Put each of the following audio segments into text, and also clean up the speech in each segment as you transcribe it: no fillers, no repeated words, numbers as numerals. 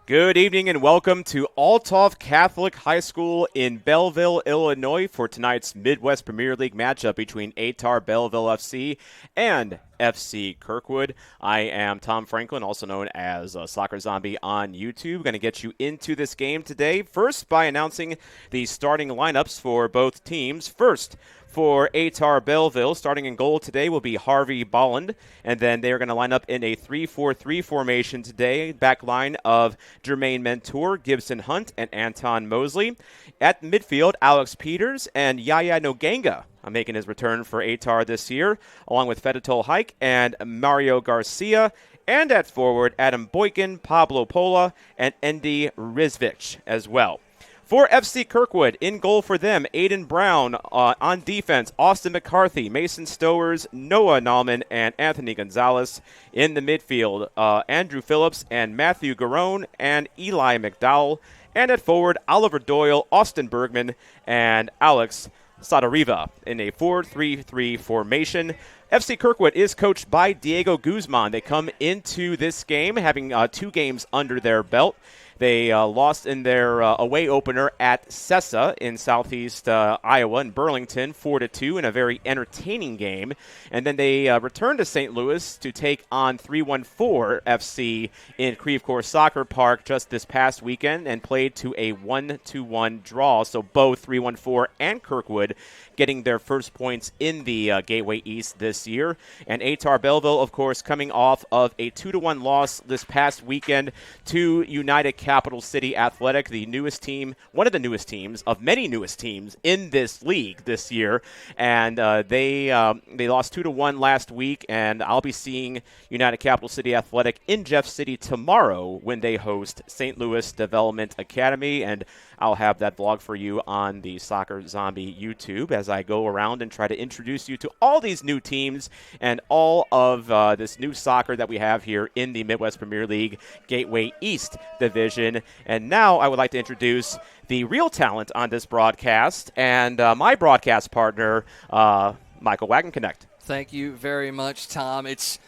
Good evening and welcome to Althoff Catholic High School in Belleville, Illinois for tonight's Midwest Premier League matchup between Ehtar Belleville FC and FC Kirkwood. I am Tom Franklin, also known as Soccer Zombie on YouTube. Going to get you into this game today. First, by announcing the starting lineups for both teams. First, for Ehtar Belleville, starting in goal today will be Harvey Bolland, and then they are going to line up in a 3-4-3 formation today. Back line of Jermaine Mentor, Gibson Hunt, and Anton Mosley. At midfield, Alex Peters and Yaya Noganga making his return for Ehtar this year, along with Fedotol Hike and Mario Garcia. And at forward, Adam Boykin, Pablo Pola, and Andy Rizvich as well. For FC Kirkwood, in goal for them, Aiden Brown. On defense, Austin McCarthy, Mason Stowers, Noah Nallman, and Anthony Gonzalez. In the midfield, Andrew Phillips and Matthew Garone and Eli McDowell. And at forward, Oliver Doyle, Austin Bergman, and Alex Sadariva in a 4-3-3 formation. FC Kirkwood is coached by Diego Guzman. They come into this game having 2 games under their belt. They lost in their away opener at Sessa in southeast Iowa in Burlington, 4-2 in a very entertaining game. And then they returned to St. Louis to take on 314 FC in Creve Coeur Soccer Park just this past weekend and played to a 1-1 draw. So both 314 and Kirkwood getting their first points in the Gateway East this year. And Ehtar Belleville, of course, coming off of a 2-1 loss this past weekend to United Capital City Athletic, the newest team, one of the newest teams of many newest teams in this league this year. And they lost 2-1 last week, and I'll be seeing United Capital City Athletic in Jeff City tomorrow when they host St. Louis Development Academy. And I'll have that vlog for you on the Soccer Zombie YouTube as I go around and try to introduce you to all these new teams and all of this new soccer that we have here in the Midwest Premier League Gateway East Division. And now I would like to introduce the real talent on this broadcast and my broadcast partner, Michael Wagenknecht. Thank you very much, Tom. It's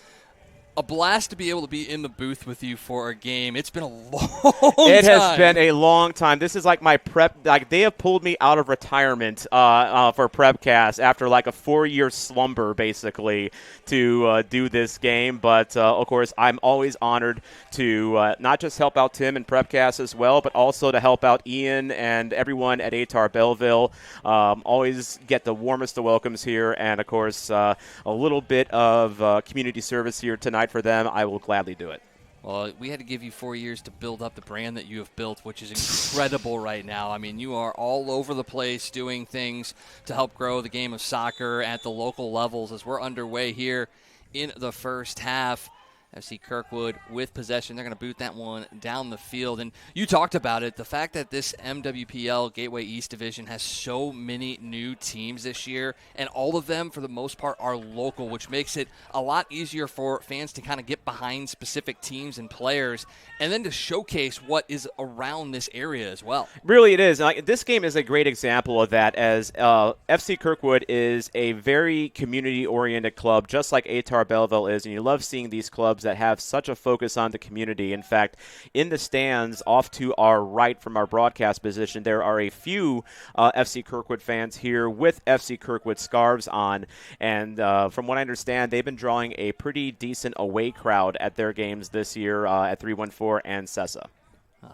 a blast to be able to be in the booth with you for a game. It's been a long time. It has been a long time. This is like my prep. Like they have pulled me out of retirement for PrepCast after like a 4-year slumber, basically, to do this game. But of course, I'm always honored to not just help out Tim and PrepCast as well, but also to help out Ian and everyone at Ehtar Belleville. Always get the warmest of welcomes here, and of course, a little bit of community service here tonight for them. I will gladly do it. Well, we had to give you 4 years to build up the brand that you have built, which is incredible right now. I mean, you are all over the place doing things to help grow the game of soccer at the local levels as we're underway here in the first half. FC Kirkwood with possession. They're going to boot that one down the field. And you talked about it, the fact that this MWPL Gateway East Division has so many new teams this year, and all of them, for the most part, are local, which makes it a lot easier for fans to kind of get behind specific teams and players, and then to showcase what is around this area as well. Really, it is. This game is a great example of that, as FC Kirkwood is a very community-oriented club, just like Ehtar Belleville is, and you love seeing these clubs that have such a focus on the community. In fact, in the stands off to our right from our broadcast position, there are a few FC Kirkwood fans here with FC Kirkwood scarves on, and from what I understand, they've been drawing a pretty decent away crowd at their games this year at 314 and Sessa.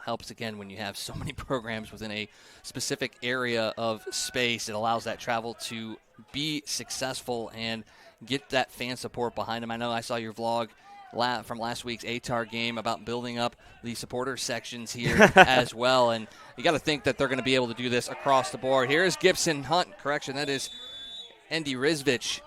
Helps again when you have so many programs within a specific area of space. It allows that travel to be successful and get that fan support behind them. I know I saw your vlog from last week's Ehtar game about building up the supporter sections here as well. And you got to think that they're going to be able to do this across the board. Here is Gibson Hunt. Correction, that is Andy Rizvich.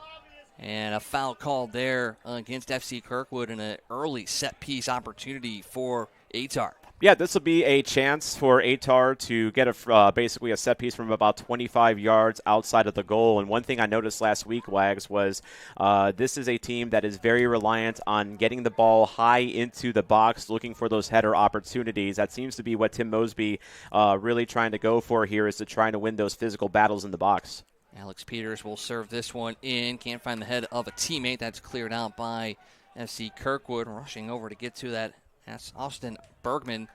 And a foul called there against FC Kirkwood and an early set-piece opportunity for Ehtar. Yeah, this will be a chance for Ehtar to get basically a set piece from about 25 yards outside of the goal. And one thing I noticed last week, Wags, was this is a team that is very reliant on getting the ball high into the box, looking for those header opportunities. That seems to be what Tim Mosby really trying to go for here, is to try to win those physical battles in the box. Alex Peters will serve this one in. Can't find the head of a teammate. That's cleared out by FC Kirkwood. Rushing over to get to that. That's Austin Bergman.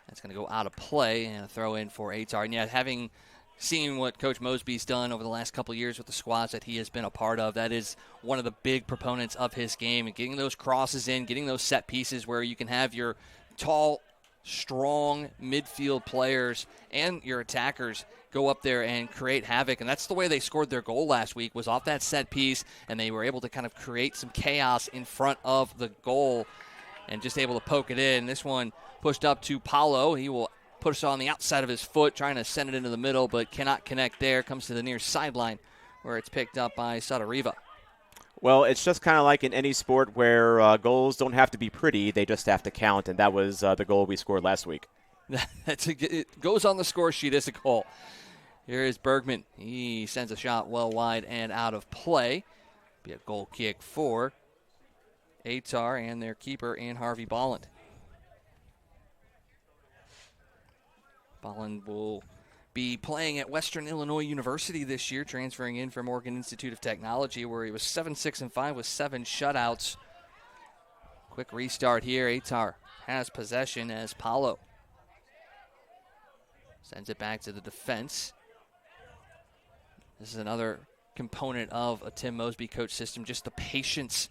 That's going to go out of play and a throw in for Ehtar. And yeah, having seen what Coach Mosby's done over the last couple of years with the squads that he has been a part of, that is one of the big proponents of his game, and getting those crosses in, getting those set pieces where you can have your tall, strong midfield players and your attackers go up there and create havoc. And that's the way they scored their goal last week, was off that set piece, and they were able to kind of create some chaos in front of the goal and just able to poke it in. This one pushed up to Paulo. He will push on the outside of his foot, trying to send it into the middle, but cannot connect there. Comes to the near sideline where it's picked up by Sadariva. Well, it's just kind of like in any sport where goals don't have to be pretty, they just have to count, and that was the goal we scored last week. It goes on the score sheet as a goal. Here is Bergman. He sends a shot well wide and out of play. Be a goal kick for Ehtar and their keeper, and Harvey Bolland. Bolland will be playing at Western Illinois University this year, transferring in from Oregon Institute of Technology, where he was 7-6-5 with 7 shutouts. Quick restart here. Ehtar has possession as Paulo sends it back to the defense. This is another component of a Tim Mosby coach system, just the patience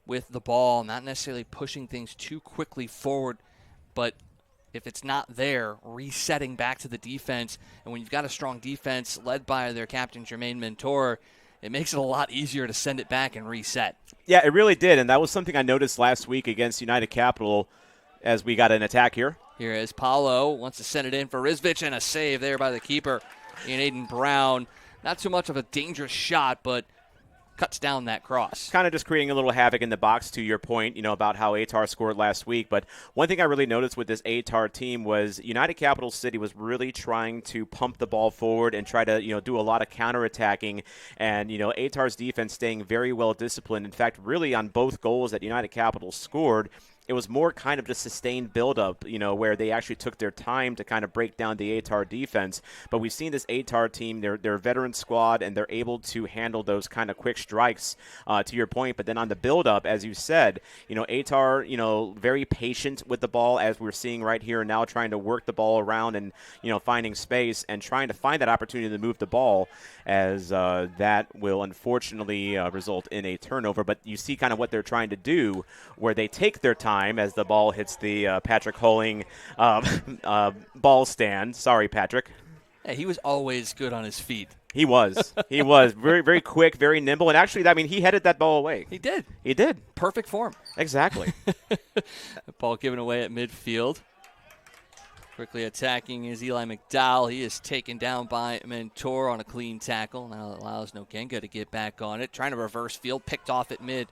with the ball, not necessarily pushing things too quickly forward, but if it's not there, resetting back to the defense. And when you've got a strong defense led by their captain, Jermaine Mentor, it makes it a lot easier to send it back and reset. Yeah, it really did, and that was something I noticed last week against United Capital as we got an attack here. Here is Paulo, wants to send it in for Rizvich, and a save there by the keeper in Aiden Brown. Not too much of a dangerous shot, but cuts down that cross. Kind of just creating a little havoc in the box, to your point, about how Ehtar scored last week. But one thing I really noticed with this Ehtar team was United Capital City was really trying to pump the ball forward and try to, do a lot of counterattacking. And, Ehtar's defense staying very well disciplined. In fact, really on both goals that United Capital scored, it was more kind of just sustained buildup, where they actually took their time to kind of break down the Ehtar defense. But we've seen this Ehtar team, they're a veteran squad, and they're able to handle those kind of quick strikes, to your point. But then on the buildup, as you said, Ehtar, very patient with the ball, as we're seeing right here now, trying to work the ball around and, finding space and trying to find that opportunity to move the ball, as that will unfortunately result in a turnover. But you see kind of what they're trying to do, where they take their time as the ball hits the Patrick Hulling ball stand. Sorry, Patrick. Hey, he was always good on his feet. He was. He was. Very, very quick, very nimble. And actually, he headed that ball away. He did. He did. Perfect form. Exactly. The ball given away at midfield. Quickly attacking is Eli McDowell. He is taken down by Mentor on a clean tackle. Now it allows Nokenga to get back on it. Trying to reverse field. Picked off at mid.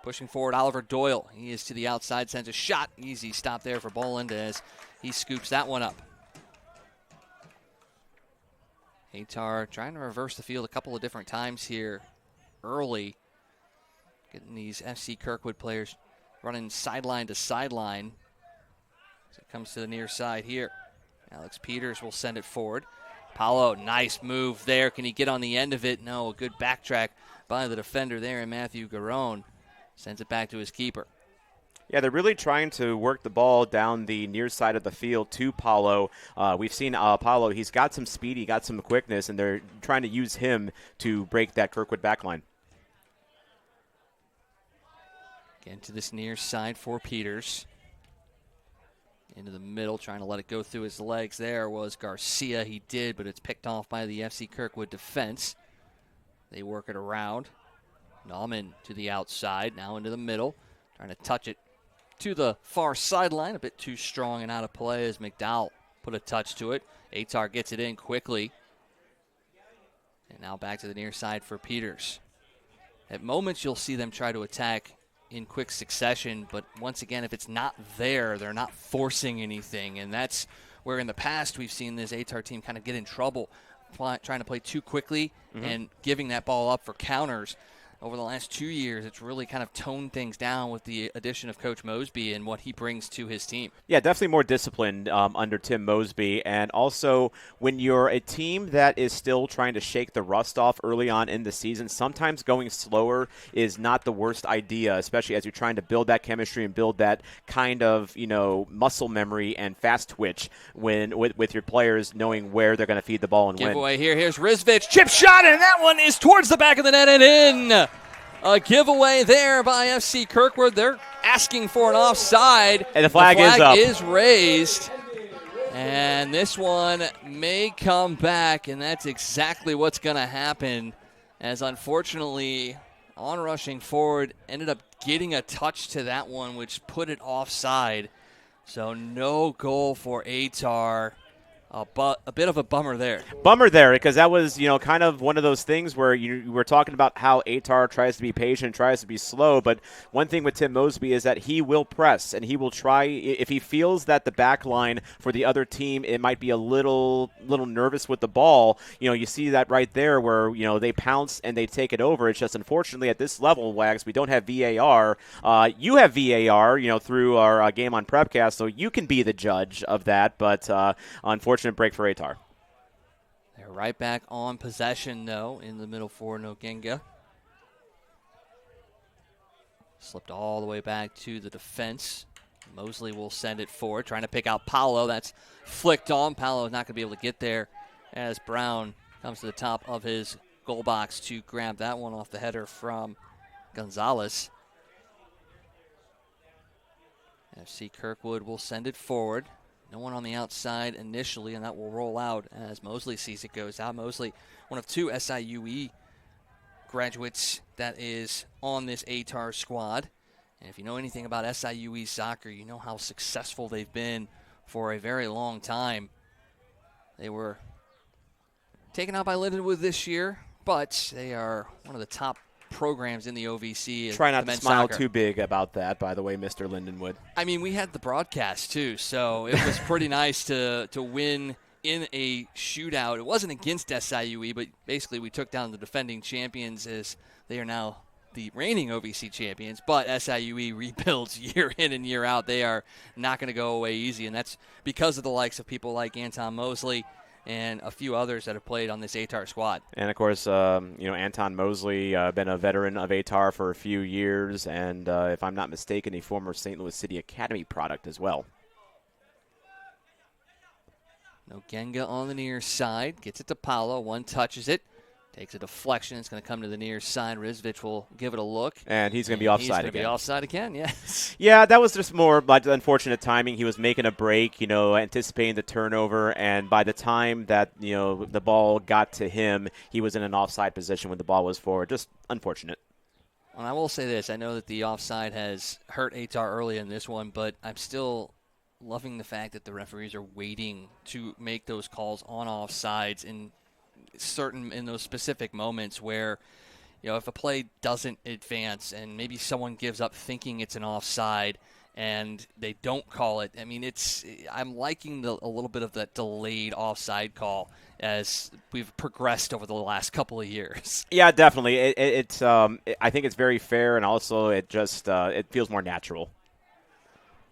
Pushing forward, Oliver Doyle. He is to the outside, sends a shot. Easy stop there for Boland as he scoops that one up. Ehtar trying to reverse the field a couple of different times here early. Getting these FC Kirkwood players running sideline to sideline. As it comes to the near side here. Alex Peters will send it forward. Paulo, nice move there. Can he get on the end of it? No, a good backtrack by the defender there, and Matthew Garone sends it back to his keeper. Yeah, they're really trying to work the ball down the near side of the field to Paulo. We've seen Paulo, he's got some speed, he got some quickness, and they're trying to use him to break that Kirkwood backline. Again to this near side for Peters. Into the middle, trying to let it go through his legs there was Garcia. He did, but it's picked off by the FC Kirkwood defense. They work it around. Nauman to the outside, now into the middle. Trying to touch it to the far sideline. A bit too strong and out of play as McDowell put a touch to it. Ehtar gets it in quickly. And now back to the near side for Peters. At moments you'll see them try to attack in quick succession, but once again, if it's not there, they're not forcing anything. And that's where in the past we've seen this Ehtar team kind of get in trouble, trying to play too quickly and giving that ball up for counters. over the last 2 years, it's really kind of toned things down with the addition of Coach Mosby and what he brings to his team. Yeah, definitely more disciplined under Tim Mosby. And also, when you're a team that is still trying to shake the rust off early on in the season, sometimes going slower is not the worst idea, especially as you're trying to build that chemistry and build that kind of, muscle memory and fast twitch with your players knowing where they're going to feed the ball and win. Giveaway here. Here's Rizvich. Chip shot, and that one is towards the back of the net and in. A giveaway there by FC Kirkwood. They're asking for an offside. And the flag is up. Is raised. And this one may come back, and that's exactly what's going to happen, as unfortunately, on-rushing forward ended up getting a touch to that one, which put it offside. So no goal for Ehtar. A bit of a bummer there. Because that was, kind of one of those things where you were talking about how Ehtar tries to be patient, tries to be slow. But one thing with Tim Mosby is that he will press and he will try. If he feels that the back line for the other team, it might be a little nervous with the ball. You see that right there where, they pounce and they take it over. It's just unfortunately at this level, Wags, we don't have VAR. You have VAR, through our game on Prepcast, so you can be the judge of that. But unfortunately, break for Ehtar. They're right back on possession, though, in the middle for Nogenga. Slipped all the way back to the defense. Mosley will send it forward, trying to pick out Paolo. That's flicked on. Paolo is not going to be able to get there as Brown comes to the top of his goal box to grab that one off the header from Gonzalez. FC Kirkwood will send it forward. No one on the outside initially, and that will roll out as Mosley sees it goes out. Mosley, one of 2 SIUE graduates that is on this Ehtar squad. And if you know anything about SIUE soccer, you know how successful they've been for a very long time. They were taken out by Lindenwood this year, but they are one of the top programs in the OVC. Try not to smile too big about that, by the way, Mr. Lindenwood. I mean, we had the broadcast, too, so it was pretty nice to win in a shootout. It wasn't against SIUE, but basically we took down the defending champions as they are now the reigning OVC champions. But SIUE rebuilds year in and year out. They are not going to go away easy, and that's because of the likes of people like Anton Mosley and a few others that have played on this Ehtar squad. And, of course, Anton Mosley, been a veteran of Ehtar for a few years, and if I'm not mistaken, a former St. Louis City Academy product as well. Nogenga on the near side, gets it to Paolo, one touches it, takes a deflection, it's going to come to the near side. Rizvich will give it a look. And he's going to be offside again. He's going to be offside again, yes. Yeah, that was just more like unfortunate timing. He was making a break, anticipating the turnover, and by the time that, the ball got to him, he was in an offside position when the ball was forward. Just unfortunate. And I will say this, I know that the offside has hurt Ehtar early in this one, but I'm still loving the fact that the referees are waiting to make those calls on offsides in those specific moments where, if a play doesn't advance and maybe someone gives up thinking it's an offside and they don't call it. I mean, I'm liking a little bit of that delayed offside call as we've progressed over the last couple of years. Yeah, definitely. I think it's very fair, and also it just it feels more natural.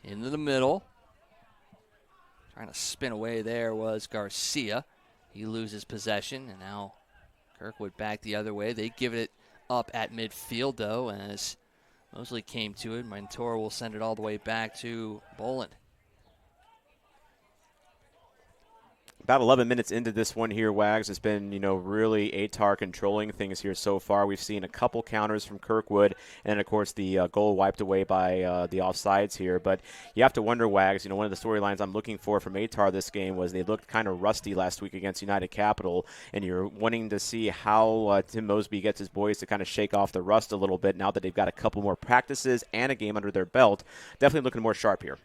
Into the middle. Trying to spin away there was Garcia. He loses possession, and now Kirkwood back the other way. They give it up at midfield, though, as Mosley came to it. Montour will send it all the way back to Boland. About 11 minutes into this one here, Wags. It's been, really Ehtar controlling things here so far. We've seen a couple counters from Kirkwood, and, of course, the goal wiped away by the offsides here. But you have to wonder, Wags, one of the storylines I'm looking for from Ehtar this game was they looked kind of rusty last week against United Capital, and you're wanting to see how Tim Mosby gets his boys to kind of shake off the rust a little bit now that they've got a couple more practices and a game under their belt. Definitely looking more sharp here.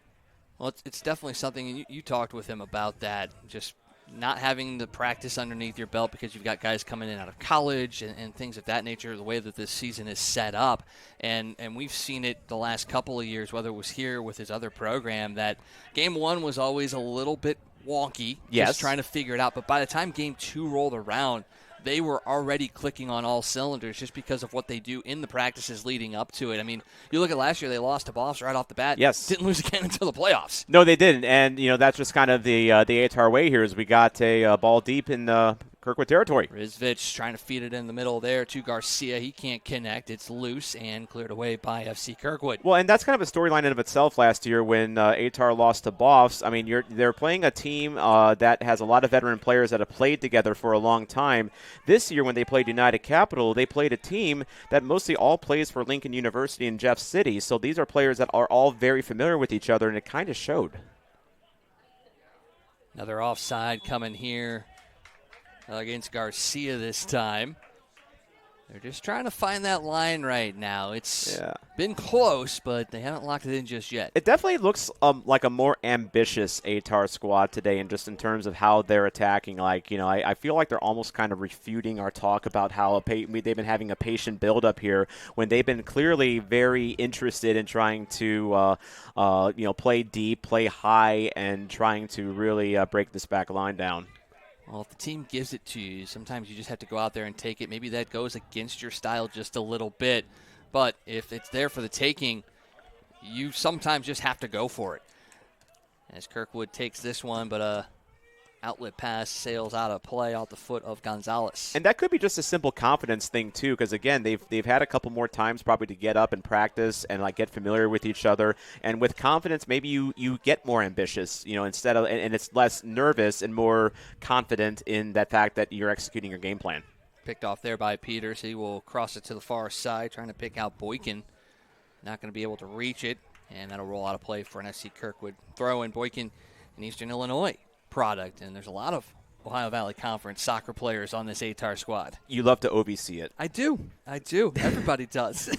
Well, it's definitely something, and you talked with him about that, just not having the practice underneath your belt because you've got guys coming in out of college and things of that nature, the way that this season is set up. And we've seen it the last couple of years, whether it was here with his other program, that game one was always a little bit wonky, yes, just trying to figure it out. But by the time game two rolled around, they were already clicking on all cylinders just because of what they do in the practices leading up to it. I mean, you look at last year, they lost to Boss right off the bat. Yes. Didn't lose again until the playoffs. No, they didn't. And, that's just kind of the Ehtar way here is we got a ball deep in Kirkwood territory. Rizvich trying to feed it in the middle there to Garcia. He can't connect. It's loose and cleared away by FC Kirkwood. Well, and that's kind of a storyline in of itself last year when Ehtar lost to Boffs. I mean, they're playing a team that has a lot of veteran players that have played together for a long time. This year when they played United Capital, they played a team that mostly all plays for Lincoln University in Jeff City. So these are players that are all very familiar with each other, and it kind of showed. Another offside coming here against Garcia this time. They're just trying to find that line right now. It's been close, but they haven't locked it in just yet. It definitely looks like a more ambitious Ehtar squad today, and just in terms of how they're attacking. Like, I feel like they're almost kind of refuting our talk about how they've been having a patient build-up here when they've been clearly very interested in trying to, play deep, play high, and trying to really break this back line down. Well, if the team gives it to you, sometimes you just have to go out there and take it. Maybe that goes against your style just a little bit. But if it's there for the taking, you sometimes just have to go for it. As Kirkwood takes this one, but outlet pass sails out of play off the foot of Gonzalez. And that could be just a simple confidence thing too, because again, they've had a couple more times probably to get up and practice and get familiar with each other. And with confidence, maybe you get more ambitious, instead of, and it's less nervous and more confident in that fact that you're executing your game plan. Picked off there by Peters. He will cross it to the far side, trying to pick out Boykin. Not going to be able to reach it, and that'll roll out of play for an FC Kirkwood throw in. Boykin in Eastern Illinois product, and there's a lot of Ohio Valley Conference soccer players on this Ehtar squad. You love to OVC it. I do. Everybody does.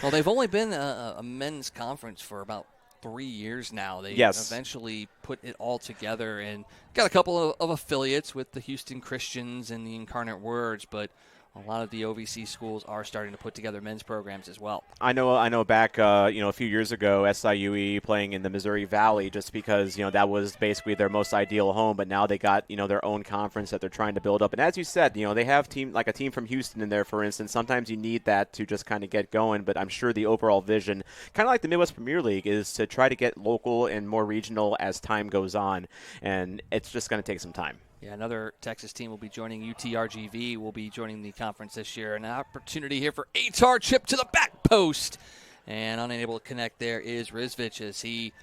Well, they've only been a men's conference for about 3 years now. They eventually put it all together and got a couple of affiliates with the Houston Christians and the Incarnate Words, but a lot of the OVC schools are starting to put together men's programs as well. I know. Back, a few years ago, SIUE playing in the Missouri Valley, just because that was basically their most ideal home. But now they got their own conference that they're trying to build up. And as you said, they have a team from Houston in there, for instance. Sometimes you need that to just kind of get going. But I'm sure the overall vision, kind of like the Midwest Premier League, is to try to get local and more regional as time goes on. And it's just going to take some time. Yeah, another Texas team will be joining UTRGV, will be joining the conference this year. An opportunity here for Ehtar, chip to the back post. And unable to connect there is Rizvich as he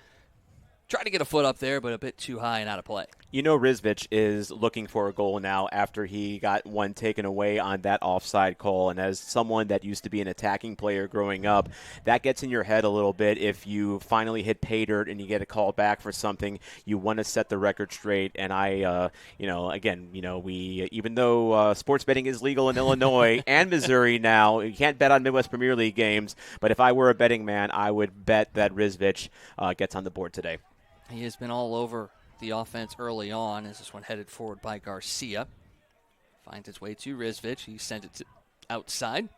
tried to get a foot up there, but a bit too high and out of play. Rizvich is looking for a goal now after he got one taken away on that offside call. And as someone that used to be an attacking player growing up, that gets in your head a little bit. If you finally hit pay dirt and you get a call back for something, you want to set the record straight. And we even though sports betting is legal in Illinois and Missouri now, you can't bet on Midwest Premier League games. But if I were a betting man, I would bet that Rizvich gets on the board today. He has been all over the offense early on as this one headed forward by Garcia. Finds its way to Rizvich. He sent it outside.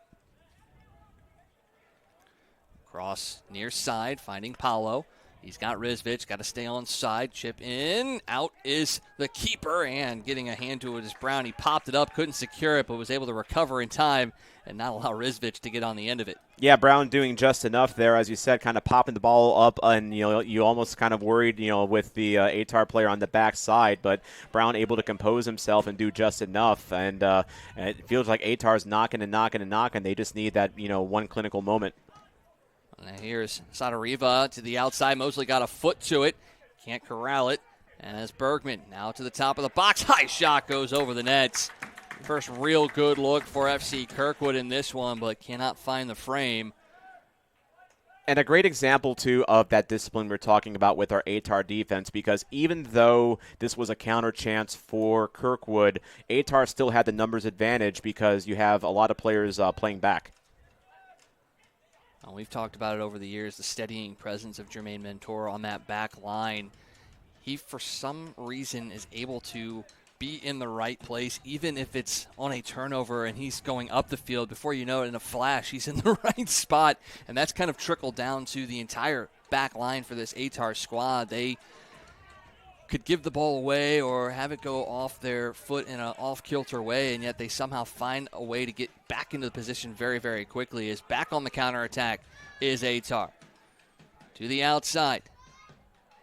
Cross near side, finding Paulo. He's got Rizvich, got to stay on side. Chip in. Out is the keeper, and getting a hand to it is Brown. He popped it up, couldn't secure it, but was able to recover in time and not allow Rizvich to get on the end of it. Yeah, Brown doing just enough there, as you said, kind of popping the ball up, and you almost kind of worried, with the Ehtar player on the backside, but Brown able to compose himself and do just enough, and it feels like Ehtar's knocking and knocking and knocking. They just need that one clinical moment. And here's Sadariva to the outside. Mosley got a foot to it, can't corral it, and as Bergman now to the top of the box, high shot goes over the nets. First real good look for FC Kirkwood in this one, but cannot find the frame. And a great example, too, of that discipline we're talking about with our Ehtar defense, because even though this was a counter chance for Kirkwood, Ehtar still had the numbers advantage because you have a lot of players playing back. We've talked about it over the years, the steadying presence of Jermaine Mentor on that back line. He, for some reason, is able to be in the right place, even if it's on a turnover and he's going up the field. Before you know it, in a flash, he's in the right spot, and that's kind of trickled down to the entire back line for this Ehtar squad. They could give the ball away or have it go off their foot in an off-kilter way, and yet they somehow find a way to get back into the position very, very quickly. Is back on the counterattack is Ehtar. To the outside.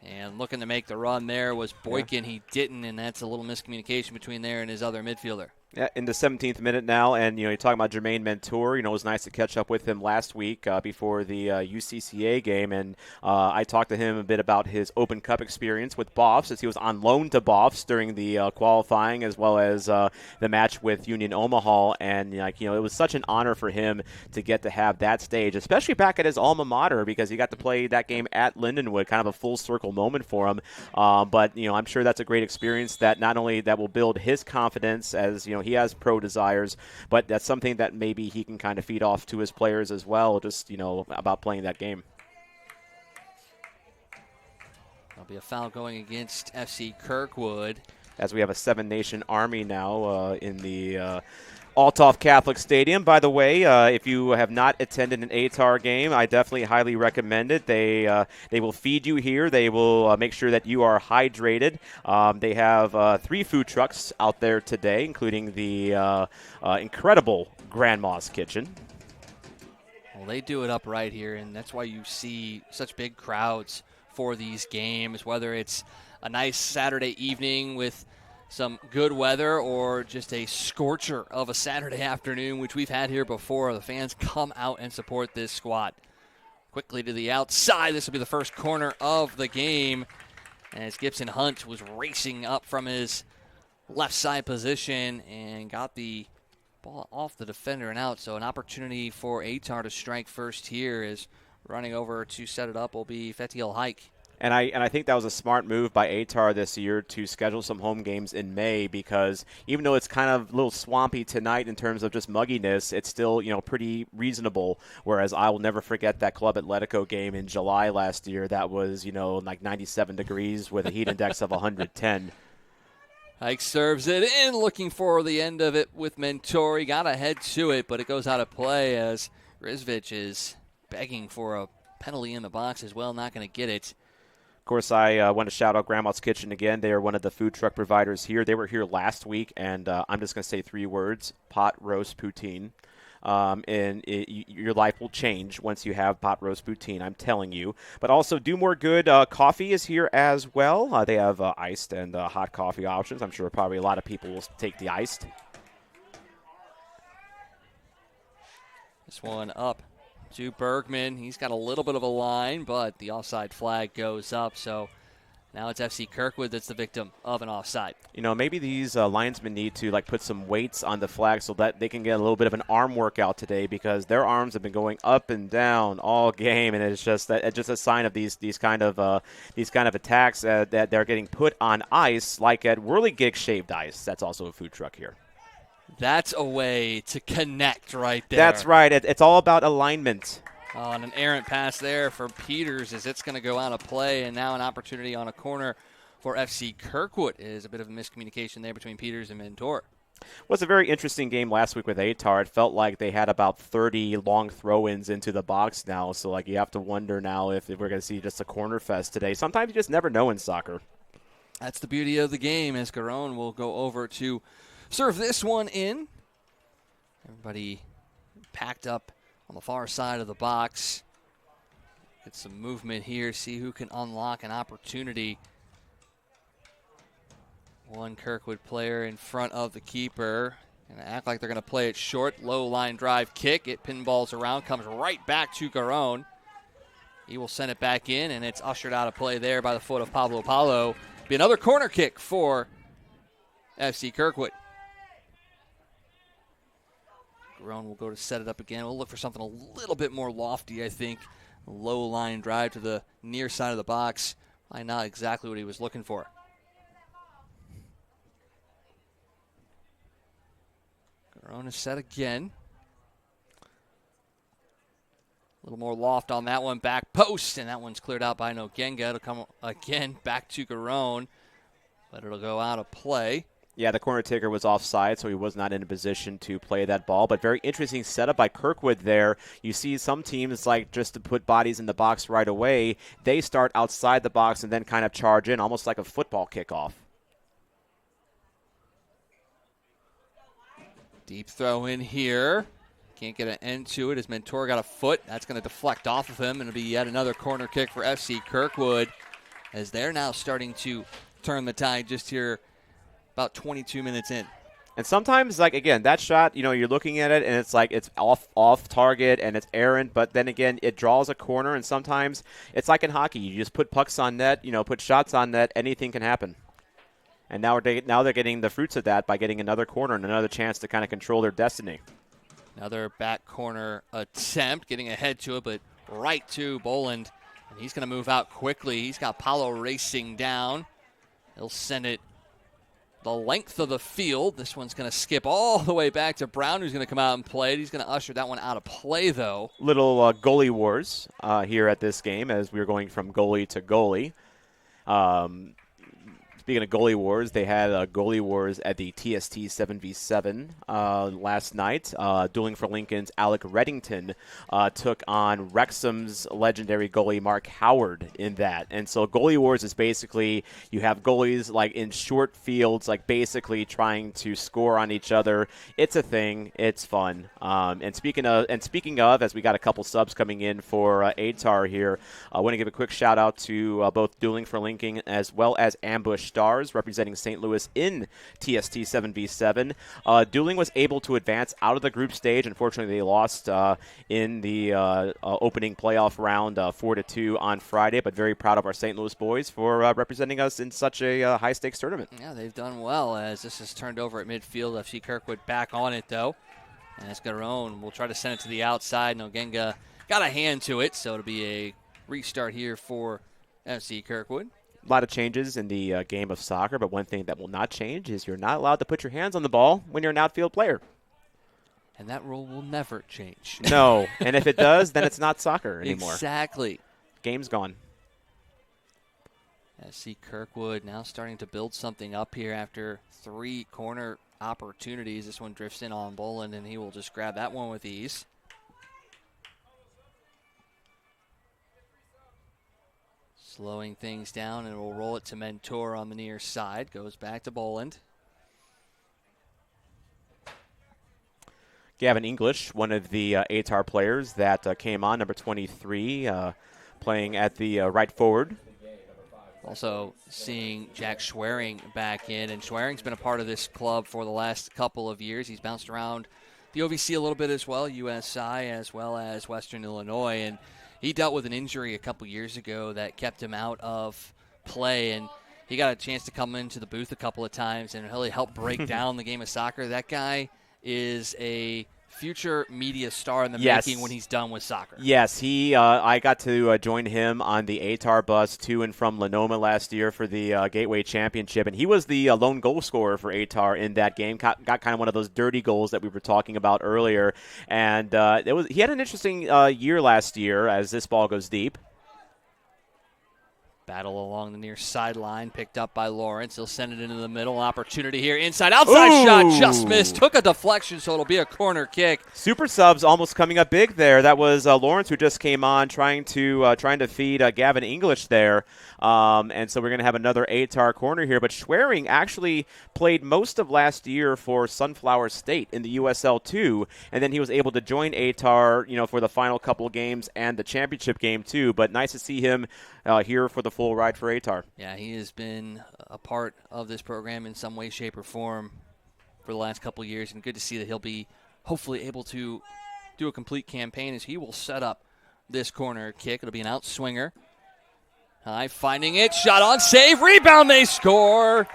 And looking to make the run there was Boykin. He didn't, and that's a little miscommunication between there and his other midfielder. Yeah, in the 17th minute now, and you're talking about Jermaine Mentor. It was nice to catch up with him last week before the UCCA game, and I talked to him a bit about his Open Cup experience with Boffs, as he was on loan to Boffs during the qualifying, as well as the match with Union Omaha, and it was such an honor for him to get to have that stage, especially back at his alma mater, because he got to play that game at Lindenwood, kind of a full circle moment for him. But I'm sure that's a great experience that not only that will build his confidence as he has pro desires, but that's something that maybe he can kind of feed off to his players as well, just, about playing that game. There'll be a foul going against FC Kirkwood. As we have a seven-nation army now in the Althoff Catholic Stadium. By the way, if you have not attended an Ehtar game, I definitely highly recommend it. They will feed you here. They will make sure that you are hydrated. They have 3 food trucks out there today, including the incredible Grandma's Kitchen. Well, they do it up right here, and that's why you see such big crowds for these games, whether it's a nice Saturday evening with some good weather or just a scorcher of a Saturday afternoon, which we've had here before. The fans come out and support this squad. Quickly to the outside. This will be the first corner of the game, as Gibson Hunt was racing up from his left side position and got the ball off the defender and out. So an opportunity for Ehtar to strike first here, is running over to set it up will be Fetiel Hike. And I think that was a smart move by Ehtar this year to schedule some home games in May, because even though it's kind of a little swampy tonight in terms of just mugginess, it's still pretty reasonable. Whereas I will never forget that Club Atletico game in July last year. That was like 97 degrees with a heat index of 110. Hike serves it in, looking for the end of it with Mentor. He got ahead to it, but it goes out of play as Rizvich is begging for a penalty in the box as well, not going to get it. Of course, I want to shout out Grandma's Kitchen again. They are one of the food truck providers here. They were here last week, and I'm just going to say 3 words: pot roast poutine. Your life will change once you have pot roast poutine, I'm telling you. But also, Do More Good coffee is here as well. They have iced and hot coffee options. I'm sure probably a lot of people will take the iced. This one up to Bergman. He's got a little bit of a line, but the offside flag goes up. So now it's FC Kirkwood that's the victim of an offside. Maybe these linesmen need to put some weights on the flag so that they can get a little bit of an arm workout today, because their arms have been going up and down all game, and it's just a sign of these kind of attacks that they're getting put on ice, like at Whirligig Shaved Ice. That's also a food truck here. That's a way to connect right there. That's right. It's all about alignment. Oh, and an errant pass there for Peters as it's going to go out of play, and now an opportunity on a corner for FC Kirkwood. Is a bit of a miscommunication there between Peters and Mentor. It was a very interesting game last week with Ehtar. It felt like they had about 30 long throw-ins into the box now, so you have to wonder now if we're going to see just a corner fest today. Sometimes you just never know in soccer. That's the beauty of the game, as Garon will go over to serve this one in. Everybody packed up on the far side of the box. Get some movement here, see who can unlock an opportunity. One Kirkwood player in front of the keeper. Going to act like they're going to play it short. Low line drive kick. It pinballs around, comes right back to Garon. He will send it back in, and it's ushered out of play there by the foot of Pablo Paulo. Be another corner kick for FC Kirkwood. Garon will go to set it up again. We'll look for something a little bit more lofty, I think. Low line drive to the near side of the box. Probably not exactly what he was looking for. Garon is set again. A little more loft on that one. Back post, and that one's cleared out by Nogenga. It'll come again back to Garon, but it'll go out of play. Yeah, the corner taker was offside, so he was not in a position to play that ball. But very interesting setup by Kirkwood there. You see some teams, like, just to put bodies in the box right away, they start outside the box and then kind of charge in, almost like a football kickoff. Deep throw in here. Can't get an end to it as Mentor got a foot. That's going to deflect off of him, and it'll be yet another corner kick for FC Kirkwood as they're now starting to turn the tide just here about 22 minutes in. And sometimes, like, again, that shot, you're looking at it and it's like it's off target and it's errant, but then again, it draws a corner, and sometimes it's like in hockey. You just put pucks on net, put shots on net, anything can happen. And now they're getting the fruits of that by getting another corner and another chance to kind of control their destiny. Another back corner attempt, getting ahead to it, but right to Boland. And he's going to move out quickly. He's got Paulo racing down. He'll send it the length of the field. This one's going to skip all the way back to Brown, who's going to come out and play it. He's going to usher that one out of play, though. Little goalie wars here at this game as we're going from goalie to goalie. Speaking of goalie wars, they had goalie wars at the TST 7v7 last night. Dueling for Lincoln's Alec Reddington took on Wrexham's legendary goalie Mark Howard in that. And so goalie wars is basically you have goalies like in short fields, like basically trying to score on each other. It's a thing. It's fun. And speaking of, as we got a couple subs coming in for Ehtar here, I want to give a quick shout out to both Dueling for Lincoln as well as Ambush Stars representing St. Louis in TST 7v7. Dueling was able to advance out of the group stage. Unfortunately, they lost in the opening playoff round 4-2 on Friday, but very proud of our St. Louis boys for representing us in such a high-stakes tournament. Yeah, they've done well as this is turned over at midfield. FC Kirkwood back on it, though. And Escaron will try to send it to the outside. Nogenga got a hand to it, so it'll be a restart here for FC Kirkwood. A lot of changes in the game of soccer, but one thing that will not change is you're not allowed to put your hands on the ball when you're an outfield player. And that rule will never change. No, and if it does, then it's not soccer anymore. Exactly. Game's gone. FC Kirkwood now starting to build something up here after 3 corner opportunities. This one drifts in on Boland, and he will just grab that one with ease. Slowing things down, and we'll roll it to Mentor on the near side. Goes back to Boland. Gavin English, one of the Ehtar players that came on, number 23, playing at the right forward. Also seeing Jack Schwerin back in, and Schwering's been a part of this club for the last couple of years. He's bounced around the OVC a little bit as well, USI as well as Western Illinois, and he dealt with an injury a couple years ago that kept him out of play, and he got a chance to come into the booth a couple of times and really help break down the game of soccer. That guy is a future media star in the making when he's done with soccer. Yes, I got to join him on the Ehtar bus to and from Lenoma last year for the Gateway Championship, and he was the lone goal scorer for Ehtar in that game. Got kind of one of those dirty goals that we were talking about earlier, and he had an interesting year last year as this ball goes deep. Battle along the near sideline, picked up by Lawrence. He'll send it into the middle. Opportunity here. Inside, outside shot, just missed. Took a deflection, so it'll be a corner kick. Super subs almost coming up big there. That was Lawrence who just came on trying to feed Gavin English there. And so we're going to have another Ehtar corner here. But Schwerin actually played most of last year for Sunflower State in the USL 2, and then he was able to join Ehtar, for the final couple of games and the championship game too. But nice to see him here for the full ride for Ehtar. Yeah, he has been a part of this program in some way, shape, or form for the last couple of years, and good to see that he'll be hopefully able to do a complete campaign as he will set up this corner kick. It'll be an outswinger. High, finding it, shot on, save, rebound, they score.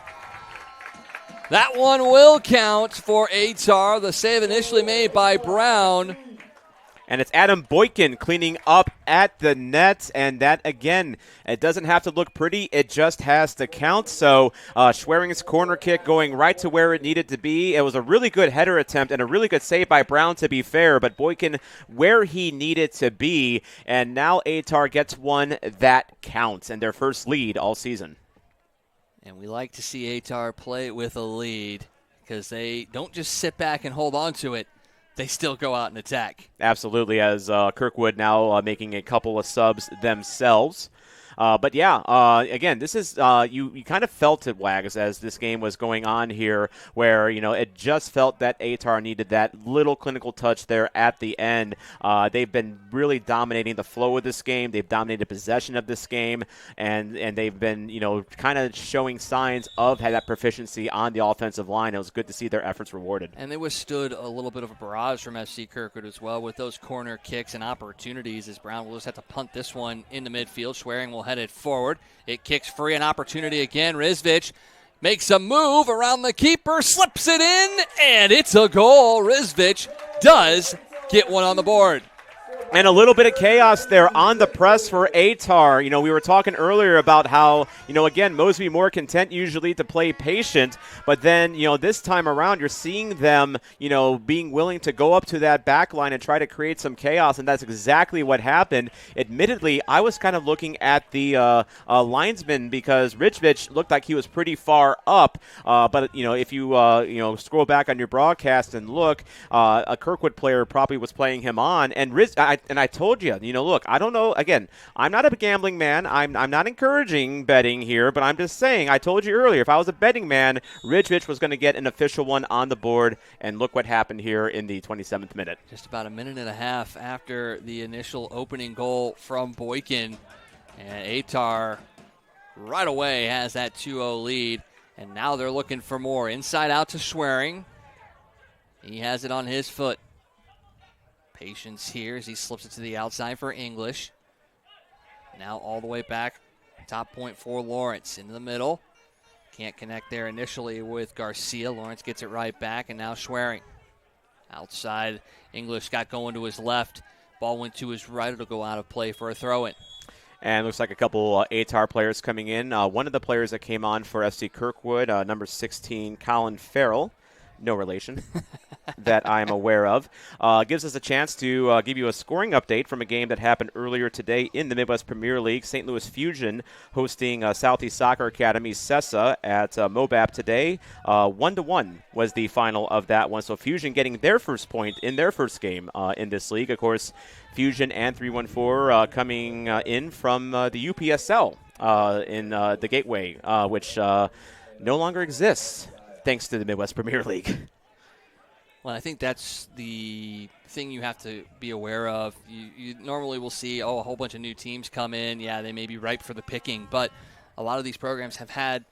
That one will count for Ehtar. The save initially made by Brown. And it's Adam Boykin cleaning up at the net. And that, again, it doesn't have to look pretty. It just has to count. So Schwering's corner kick going right to where it needed to be. It was a really good header attempt and a really good save by Brown, to be fair. But Boykin where he needed to be. And now Ehtar gets one that counts and their first lead all season. And we like to see Ehtar play with a lead because they don't just sit back and hold on to it. They still go out and attack. Absolutely, as Kirkwood now making a couple of subs themselves. But yeah, again, this is you kind of felt it, Wags, as this game was going on here, where it just felt that Ehtar needed that little clinical touch there at the end. They've been really dominating the flow of this game. They've dominated possession of this game, and they've been kind of showing signs of that proficiency on the offensive line. It was good to see their efforts rewarded. And they withstood a little bit of a barrage from FC Kirkwood as well with those corner kicks and opportunities, as Brown will just have to punt this one into midfield. Schwerin will head it forward. It kicks free, an opportunity again. Rizvic makes a move around the keeper, slips it in, and it's a goal. Rizvic does get one on the board. And a little bit of chaos there on the press for Ehtar. We were talking earlier about how, again, Mosby more content usually to play patient. But then, this time around, you're seeing them, being willing to go up to that back line and try to create some chaos. And that's exactly what happened. Admittedly, I was kind of looking at the linesman because Rizvic looked like he was pretty far up. But, if you, scroll back on your broadcast and look, a Kirkwood player probably was playing him on. And I told you, look, I don't know. Again, I'm not a gambling man. I'm not encouraging betting here, but I'm just saying, I told you earlier, if I was a betting man, Rizvic was going to get an official one on the board, and look what happened here in the 27th minute. Just about a minute and a half after the initial opening goal from Boykin, and Ehtar right away has that 2-0 lead, and now they're looking for more. Inside out to Schwerin. He has it on his foot. Patience here as he slips it to the outside for English. Now all the way back, top point for Lawrence into the middle. Can't connect there initially with Garcia. Lawrence gets it right back, and now Schwerin. Outside, English got going to his left. Ball went to his right. It'll go out of play for a throw-in. And looks like a couple Ehtar players coming in. One of the players that came on for FC Kirkwood, number 16, Colin Farrell. No relation that I'm aware of. Gives us a chance to give you a scoring update from a game that happened earlier today in the Midwest Premier League. St. Louis Fusion hosting Southeast Soccer Academy CESA at Mobap today. 1-1 was the final of that one. So Fusion getting their first point in their first game in this league. Of course, Fusion and 314 coming in from the UPSL in the Gateway, which no longer exists, thanks to the Midwest Premier League. Well, I think that's the thing you have to be aware of. You normally will see, a whole bunch of new teams come in. Yeah, they may be ripe for the picking, but a lot of these programs have had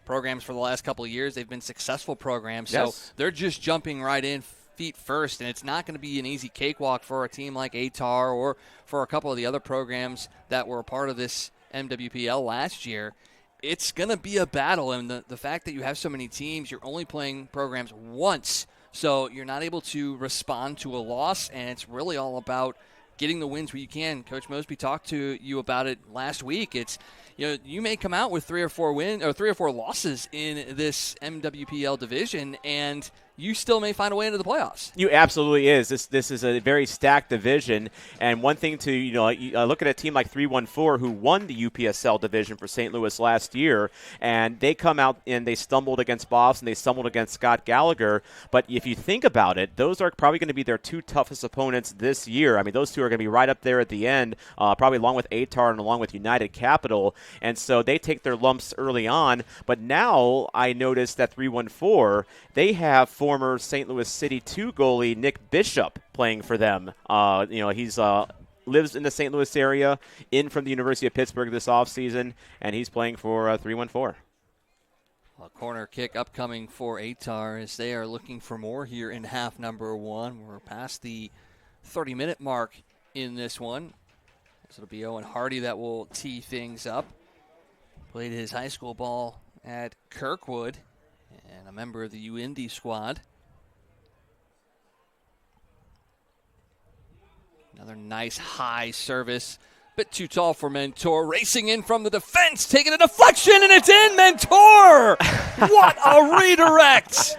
programs for the last couple of years. They've been successful programs, yes. So they're just jumping right in feet first, and it's not going to be an easy cakewalk for a team like Ehtar or for a couple of the other programs that were a part of this MWPL last year. It's going to be a battle, and the fact that you have so many teams, you're only playing programs once, so you're not able to respond to a loss, and it's really all about getting the wins where you can. Coach Mosby talked to you about it last week. It's, you may come out with 3 or 4 losses in this MWPL division, and you still may find a way into the playoffs. You absolutely is. This is a very stacked division, and one thing to look at a team like 314 who won the UPSL division for St. Louis last year, and they come out and they stumbled against Boston, they stumbled against Scott Gallagher. But if you think about it, those are probably going to be their 2 toughest opponents this year. I mean, those 2 are going to be right up there at the end, probably along with Ehtar and along with United Capital, and so they take their lumps early on. But now I noticed that 314, they have former St. Louis City 2 goalie Nick Bishop playing for them. He's lives in the St. Louis area, in from the University of Pittsburgh this offseason, and he's playing for 314. A corner kick upcoming for Ehtar as they are looking for more here in half number 1. We're past the 30-minute mark in this one. So it'll be Owen Hardy that will tee things up. Played his high school ball at Kirkwood and a member of the UIndy squad. Another nice high service. Bit too tall for Mentor. Racing in from the defense, taking a deflection, and it's in. Mentor! What a redirect!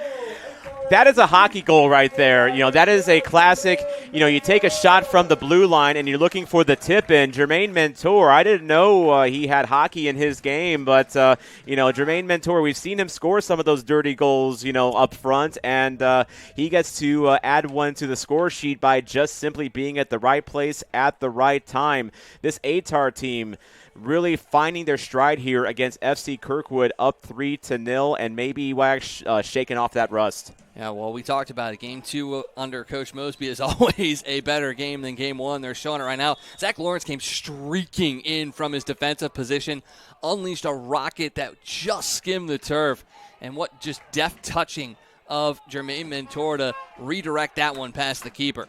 That is a hockey goal right there. That is a classic. You take a shot from the blue line and you're looking for the tip in. Jermaine Mentor, I didn't know he had hockey in his game, but, Jermaine Mentor, we've seen him score some of those dirty goals, up front, and he gets to add one to the score sheet by just simply being at the right place at the right time. This Ehtar team really finding their stride here against FC Kirkwood, up 3-0, and maybe Wax shaking off that rust. Yeah, well, we talked about it. Game 2 under Coach Mosby is always a better game than Game 1. They're showing it right now. Zach Lawrence came streaking in from his defensive position, unleashed a rocket that just skimmed the turf, and what just deft touching of Jermaine Mentor to redirect that one past the keeper.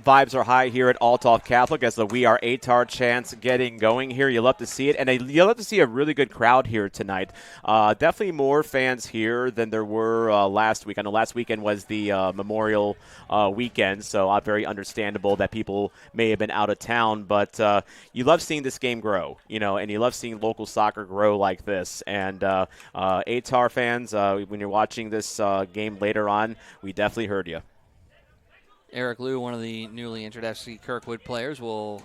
Vibes are high here at Althoff Catholic as the We Are Ehtar chants getting going here. You love to see it, and you love to see a really good crowd here tonight. Definitely more fans here than there were last week. I know last weekend was the Memorial weekend, so very understandable that people may have been out of town, but you love seeing this game grow, and you love seeing local soccer grow like this. And Ehtar fans, when you're watching this game later on, we definitely heard you. Eric Liu, one of the newly entered FC Kirkwood players, will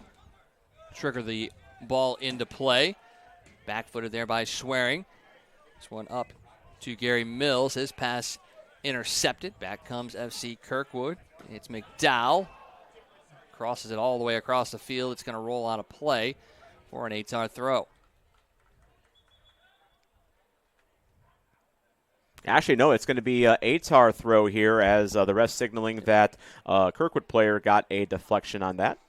trigger the ball into play. Back-footed there by Schwerin. This one up to Gary Mills. His pass intercepted. Back comes FC Kirkwood. It's McDowell. Crosses it all the way across the field. It's going to roll out of play for an Ehtar throw. Actually, no, it's going to be an Ehtar throw here as the ref signaling that Kirkwood player got a deflection on that.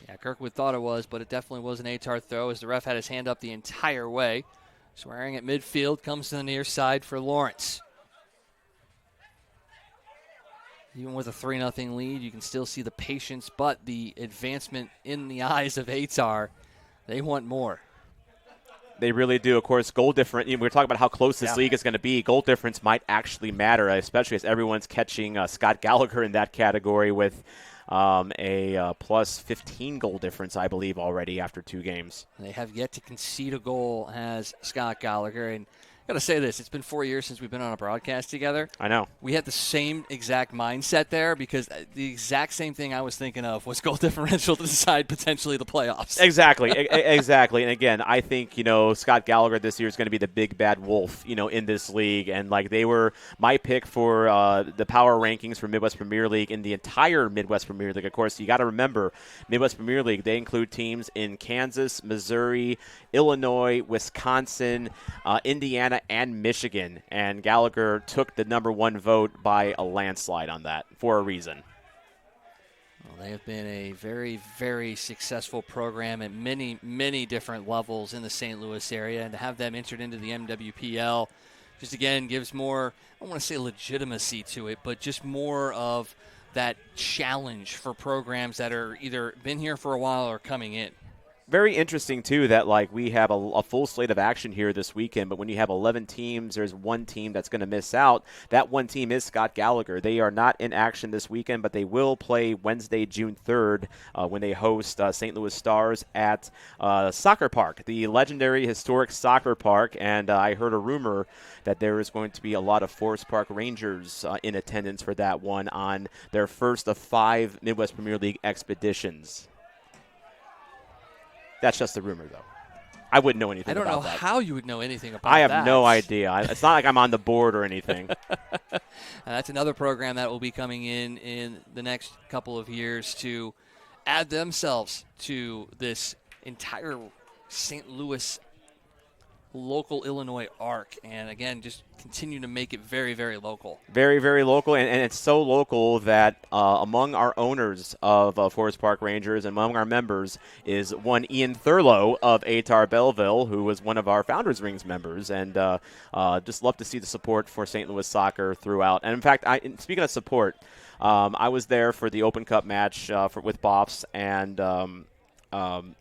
Yeah, Kirkwood thought it was, but it definitely was an Ehtar throw as the ref had his hand up the entire way. Swearing at midfield, comes to the near side for Lawrence. Even with a 3-0 lead, you can still see the patience, but the advancement in the eyes of Ehtar. They want more. They really do. Of course, goal difference. We're talking about how close this league is going to be. Goal difference might actually matter, especially as everyone's catching Scott Gallagher in that category with a plus 15 goal difference, I believe, already after 2 games. They have yet to concede a goal as Scott Gallagher. And I got to say this, it's been 4 years since we've been on a broadcast together. I know. We had the same exact mindset there because the exact same thing I was thinking of was goal differential to decide potentially the playoffs. Exactly, exactly. And again, I think, Scott Gallagher this year is going to be the big bad wolf, in this league. And they were my pick for the power rankings for Midwest Premier League in the entire Midwest Premier League. Of course, you got to remember, Midwest Premier League, they include teams in Kansas, Missouri, Illinois, Wisconsin, Indiana, and Michigan, and Gallagher took the number 1 vote by a landslide on that for a reason. Well, they have been a very, very successful program at many, many different levels in the St. Louis area, and to have them entered into the MWPL just, again, gives more, I don't want to say legitimacy to it, but just more of that challenge for programs that are either been here for a while or coming in. Very interesting, too, that we have a full slate of action here this weekend, but when you have 11 teams, there's one team that's going to miss out. That one team is Scott Gallagher. They are not in action this weekend, but they will play Wednesday, June 3rd, when they host St. Louis Stars at Soccer Park, the legendary historic soccer park, and I heard a rumor that there is going to be a lot of Forest Park Rangers in attendance for that one on their first of 5 Midwest Premier League expeditions. That's just a rumor, though. I wouldn't know anything about that. I don't know how you would know anything about that. I have no idea. It's not like I'm on the board or anything. That's another program that will be coming in the next couple of years to add themselves to this entire St. Louis local Illinois arc, and again, just continue to make it very, very local. Very, very local, and it's so local that among our owners of Forest Park Rangers and among our members is one Ian Thurlow of Ehtar Belleville, who was one of our Founders Rings members, and just love to see the support for St. Louis soccer throughout. And in fact, speaking of support, I was there for the Open Cup match with Bops and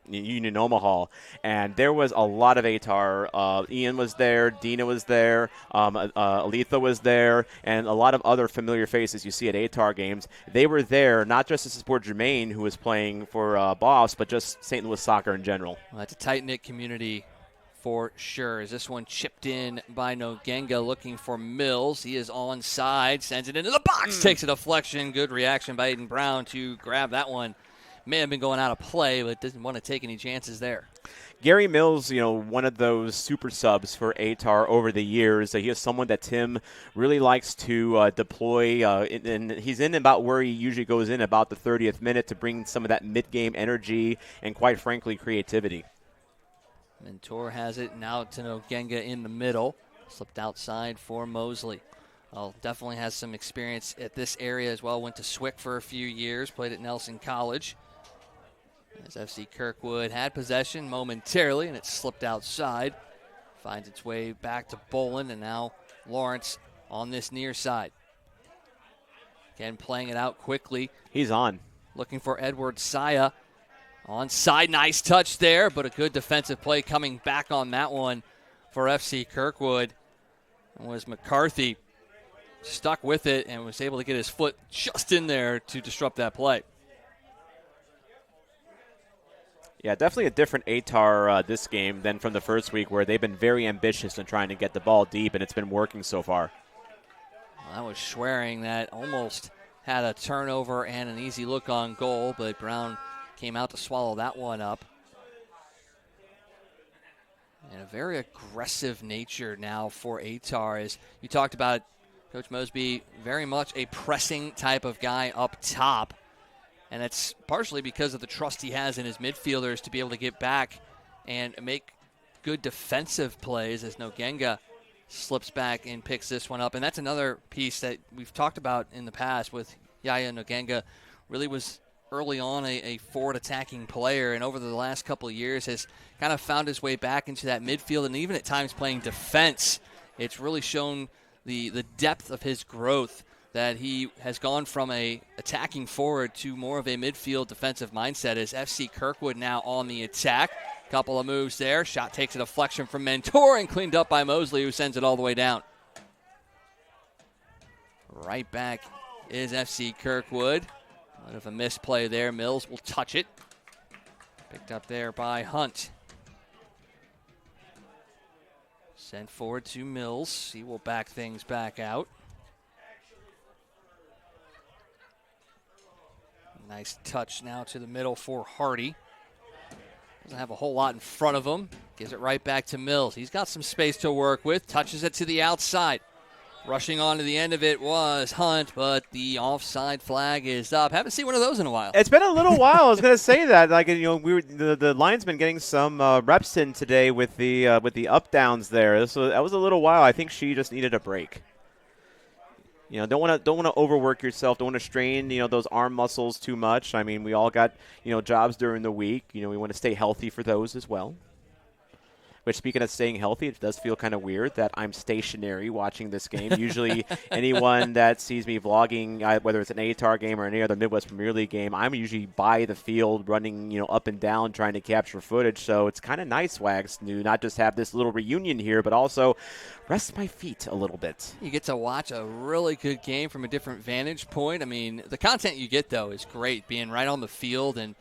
Union Omaha, and there was a lot of Ehtar. Ian was there, Dina was there, Aletha was there, and a lot of other familiar faces you see at Ehtar games. They were there not just to support Jermaine, who was playing for Boss, but just St. Louis soccer in general. Well, that's a tight-knit community for sure. As this one chipped in by Nogenga looking for Mills. He is onside, sends it into the box, takes a deflection. Good reaction by Aiden Brown to grab that one. May have been going out of play, but didn't want to take any chances there. Gary Mills, one of those super subs for Ehtar over the years. He is someone that Tim really likes to deploy, and he's in about where he usually goes in, about the 30th minute, to bring some of that mid-game energy and, quite frankly, creativity. Mentor has it now to Nogenga in the middle. Slipped outside for Mosley. Well, definitely has some experience at this area as well. Went to Swick for a few years, played at Nelson College. As FC Kirkwood had possession momentarily, and it slipped outside. Finds its way back to Boland, and now Lawrence on this near side. Again, playing it out quickly. He's on. Looking for Edward Saya. Onside, nice touch there, but a good defensive play coming back on that one for FC Kirkwood. And was McCarthy stuck with it and was able to get his foot just in there to disrupt that play. Yeah, definitely a different Ehtar this game than from the first week, where they've been very ambitious in trying to get the ball deep, and it's been working so far. Well, that was Schwerin that almost had a turnover and an easy look on goal, but Brown came out to swallow that one up. And a very aggressive nature now for Ehtar. As you talked about, Coach Mosby, very much a pressing type of guy up top. And it's partially because of the trust he has in his midfielders to be able to get back and make good defensive plays, as Nogenga slips back and picks this one up. And that's another piece that we've talked about in the past with Yaya Nogenga. Really was early on a forward attacking player, and over the last couple of years has kind of found his way back into that midfield, and even at times playing defense. It's really shown the depth of his growth, that he has gone from a attacking forward to more of a midfield defensive mindset, as FC Kirkwood now on the attack. Couple of moves there. Shot takes a deflection from Mentor and cleaned up by Mosley, who sends it all the way down. Right back is FC Kirkwood. Bit of a misplay there. Mills will touch it. Picked up there by Hunt. Sent forward to Mills. He will back things back out. Nice touch now to the middle for Hardy. Doesn't have a whole lot in front of him. Gives it right back to Mills. He's got some space to work with. Touches it to the outside. Rushing on to the end of it was Hunt, but the offside flag is up. Haven't seen one of those in a while. It's been a little while. I was going to say that. The linesman getting some reps in today with the up downs there. So that was a little while. I think she just needed a break. Don't want to overwork yourself. Don't want to strain, those arm muscles too much. I mean, we all got, jobs during the week. We want to stay healthy for those as well. Which, speaking of staying healthy, it does feel kind of weird that I'm stationary watching this game. Usually anyone that sees me vlogging, whether it's an Ehtar game or any other Midwest Premier League game, I'm usually by the field running, up and down trying to capture footage. So it's kind of nice, Wags, to not just have this little reunion here, but also rest my feet a little bit. You get to watch a really good game from a different vantage point. I mean, the content you get, though, is great, being right on the field and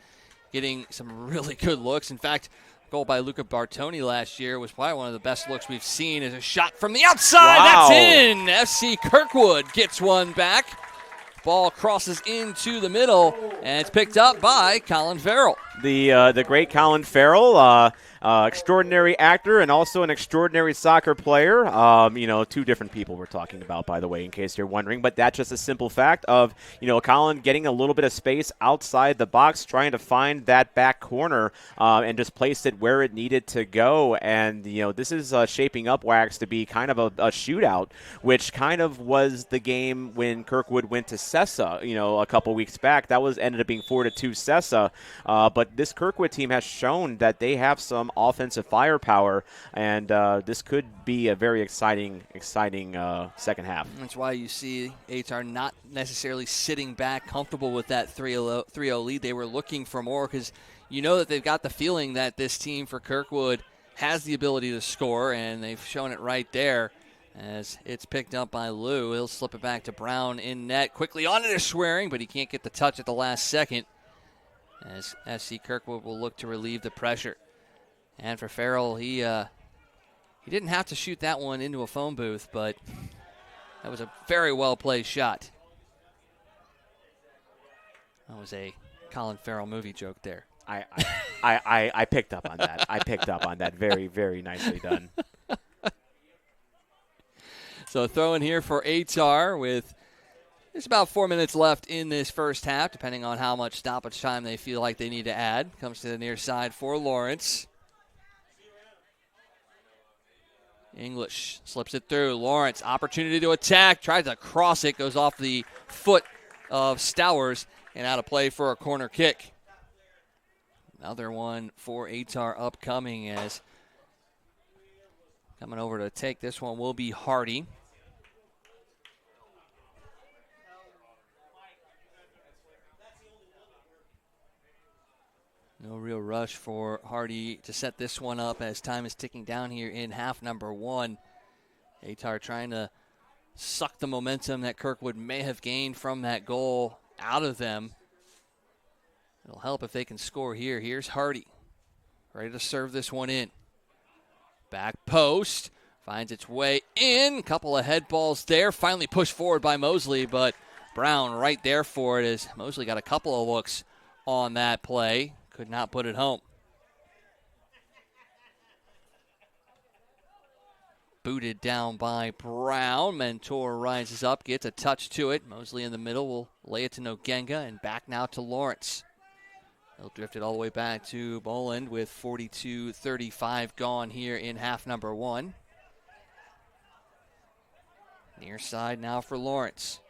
getting some really good looks. In fact, goal by Luca Bartoni last year was probably one of the best looks we've seen, as a shot from the outside. Wow. That's in. FC Kirkwood gets one back. Ball crosses into the middle, and it's picked up by Colin Farrell. The great Colin Farrell, extraordinary actor and also an extraordinary soccer player. Two different people we're talking about, by the way, in case you're wondering. But that's just a simple fact of, Colin getting a little bit of space outside the box, trying to find that back corner and just place it where it needed to go. And, this is shaping up, Wax, to be kind of a shootout, which kind of was the game when Kirkwood went to Sessa, a couple weeks back. That ended up being 4-2 Sessa. But this Kirkwood team has shown that they have some offensive firepower, and this could be a very exciting second half. That's why you see Ehtar not necessarily sitting back comfortable with that 3-0 lead. They were looking for more, because that they've got the feeling that this team for Kirkwood has the ability to score, and they've shown it right there. As it's picked up by Lou, he'll slip it back to Brown in net. Quickly onto the Schwerin, but he can't get the touch at the last second, as SC Kirkwood will look to relieve the pressure. And for Farrell, he He didn't have to shoot that one into a phone booth, but that was a very well-played shot. That was a Colin Farrell movie joke there. I picked up on that. I picked up on that. Very, very nicely done. So throw in here for Ehtar with there's about 4 minutes left in this first half, depending on how much stoppage time they feel like they need to add. Comes to the near side for Lawrence. English slips it through. Lawrence, opportunity to attack. Tries to cross it. Goes off the foot of Stowers and out of play for a corner kick. Another one for Ehtar upcoming as coming over to take this one will be Hardy. No real rush for Hardy to set this one up as time is ticking down here in half number one. Ehtar trying to suck the momentum that Kirkwood may have gained from that goal out of them. It'll help if they can score here. Here's Hardy, ready to serve this one in. Back post, finds its way in. Couple of head balls there. Finally pushed forward by Mosley, but Brown right there for it as Mosley got a couple of looks on that play. Could not put it home. Booted down by Brown. Mentor rises up, gets a touch to it. Mosley in the middle will lay it to Nogenga and back now to Lawrence. He'll drift it all the way back to Boland with 42-35 gone here in half number one. Near side now for Lawrence.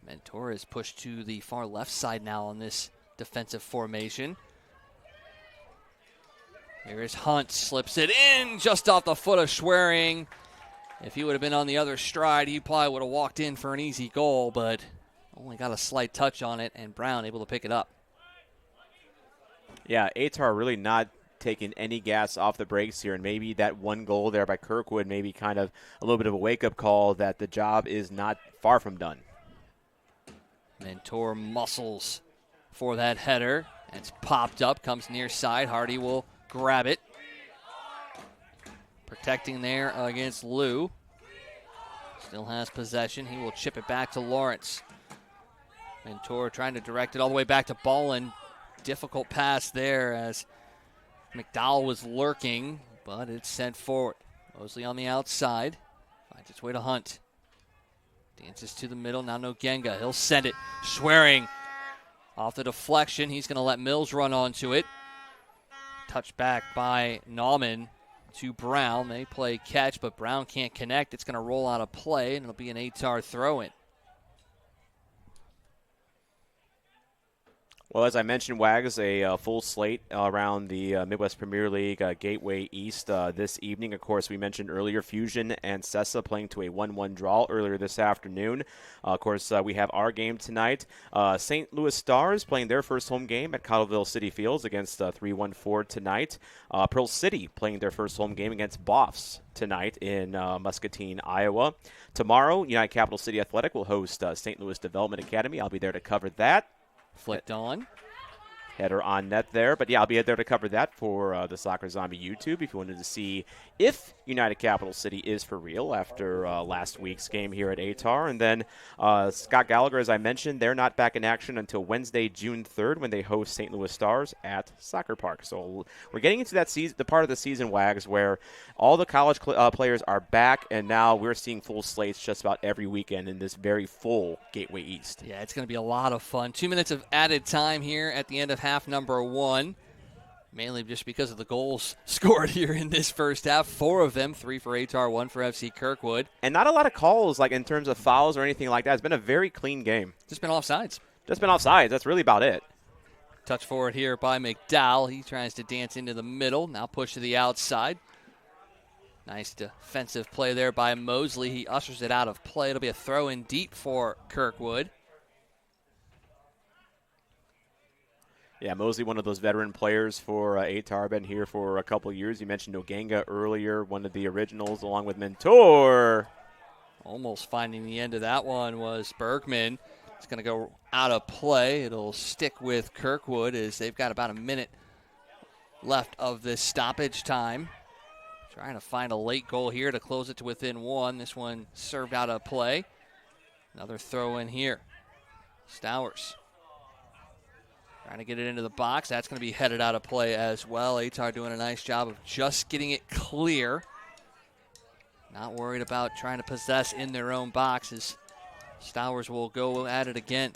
Mentor is pushed to the far left side now on this defensive formation. Here is Hunt, slips it in just off the foot of Schwering. If he would have been on the other stride, he probably would have walked in for an easy goal, but only got a slight touch on it, and Brown able to pick it up. Yeah, Ehtar really not taking any gas off the brakes here, and maybe that one goal there by Kirkwood maybe kind of a little bit of a wake-up call that the job is not far from done. Mentor muscles for that header. It's popped up, comes near side. Hardy will grab it. Protecting there against Liu. Still has possession. He will chip it back to Lawrence. Mentor trying to direct it all the way back to Boland. Difficult pass there as McDowell was lurking, but it's sent forward. Mosley on the outside. Finds its way to Hunt. Dances to the middle. Now Nogenga. He'll send it. Schwering off the deflection. He's going to let Mills run onto it. Touched back by Nauman to Brown. They play catch, but Brown can't connect. It's going to roll out of play, and it'll be an Ehtar throw-in. Well, as I mentioned, Wags, a full slate around the Midwest Premier League Gateway East this evening. Of course, we mentioned earlier Fusion and Sessa playing to a 1-1 draw earlier this afternoon. Of course, we have our game tonight. St. Louis Stars playing their first home game at Cottleville City Fields against 3-1-4 tonight. Pearl City playing their first home game against Boffs tonight in Muscatine, Iowa. Tomorrow, United Capital City Athletic will host St. Louis Development Academy. I'll be there to cover that. Flicked on. Header on net there. But, yeah, I'll be there to cover that for the Soccer Zombie YouTube if you wanted to see if United Capital City is for real after last week's game here at Ehtar. And then Scott Gallagher, as I mentioned, they're not back in action until Wednesday, June 3rd when they host St. Louis Stars at Soccer Park. So we're getting into that season, the part of the season, Wags, where all the college players are back, and now we're seeing full slates just about every weekend in this very full Gateway East. Yeah, it's going to be a lot of fun. 2 minutes of added time here at the end of half number one. Mainly just because of the goals scored here in this first half. 4 of them, 3 for Ehtar, 1 for FC Kirkwood. And not a lot of calls, like in terms of fouls or anything like that. It's been a very clean game. Just been offsides. Just been offsides. That's really about it. Touch forward here by McDowell. He tries to dance into the middle. Now push to the outside. Nice defensive play there by Mosley. He ushers it out of play. It'll be a throw in deep for Kirkwood. Yeah, Mosley, one of those veteran players for Ehtar, been here for a couple years. You mentioned Nogenga earlier, one of the originals, along with Mentor. Almost finding the end of that one was Bergman. It's going to go out of play. It'll stick with Kirkwood as they've got about a minute left of this stoppage time. Trying to find a late goal here to close it to within one. This one served out of play. Another throw in here. Stowers trying to get it into the box. That's going to be headed out of play as well. Ehtar doing a nice job of just getting it clear. Not worried about trying to possess in their own boxes. Stowers will go at it again.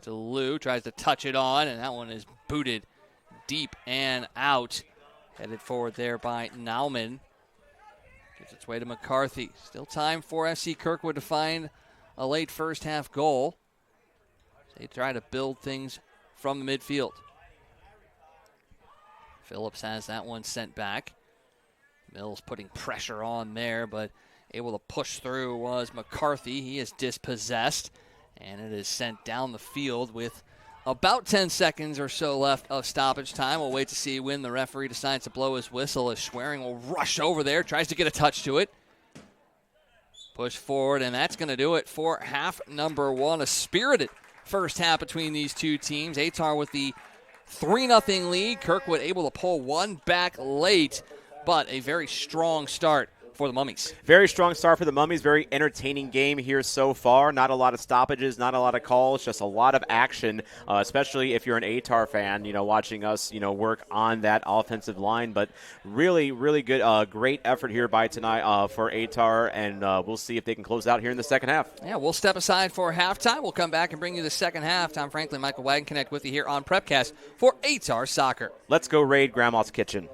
To Lou, tries to touch it on, and that one is booted deep and out. Headed forward there by Nauman. Gets its way to McCarthy. Still time for FC Kirkwood to find a late first half goal. They try to build things from the midfield. Phillips has that one sent back. Mills putting pressure on there, but able to push through was McCarthy. He is dispossessed, and it is sent down the field with about 10 seconds or so left of stoppage time. We'll wait to see when the referee decides to blow his whistle as Schwerin will rush over there, tries to get a touch to it. Push forward, and that's going to do it for half number one. A spirited first half between these two teams. Ehtar with the 3-0 lead. Kirkwood able to pull one back late, but a very strong start for the Mummies. Very strong start for the Mummies. Very entertaining game here so far. Not a lot of stoppages, not a lot of calls, just a lot of action, especially if you're an Ehtar fan, watching us, work on that offensive line. But really, really good, great effort here by tonight for Ehtar, and we'll see if they can close out here in the second half. Yeah, we'll step aside for halftime. We'll come back and bring you the second half. Tom Franklin, Michael Wagenknecht with you here on Prepcast for Ehtar Soccer. Let's go raid Grandma's Kitchen.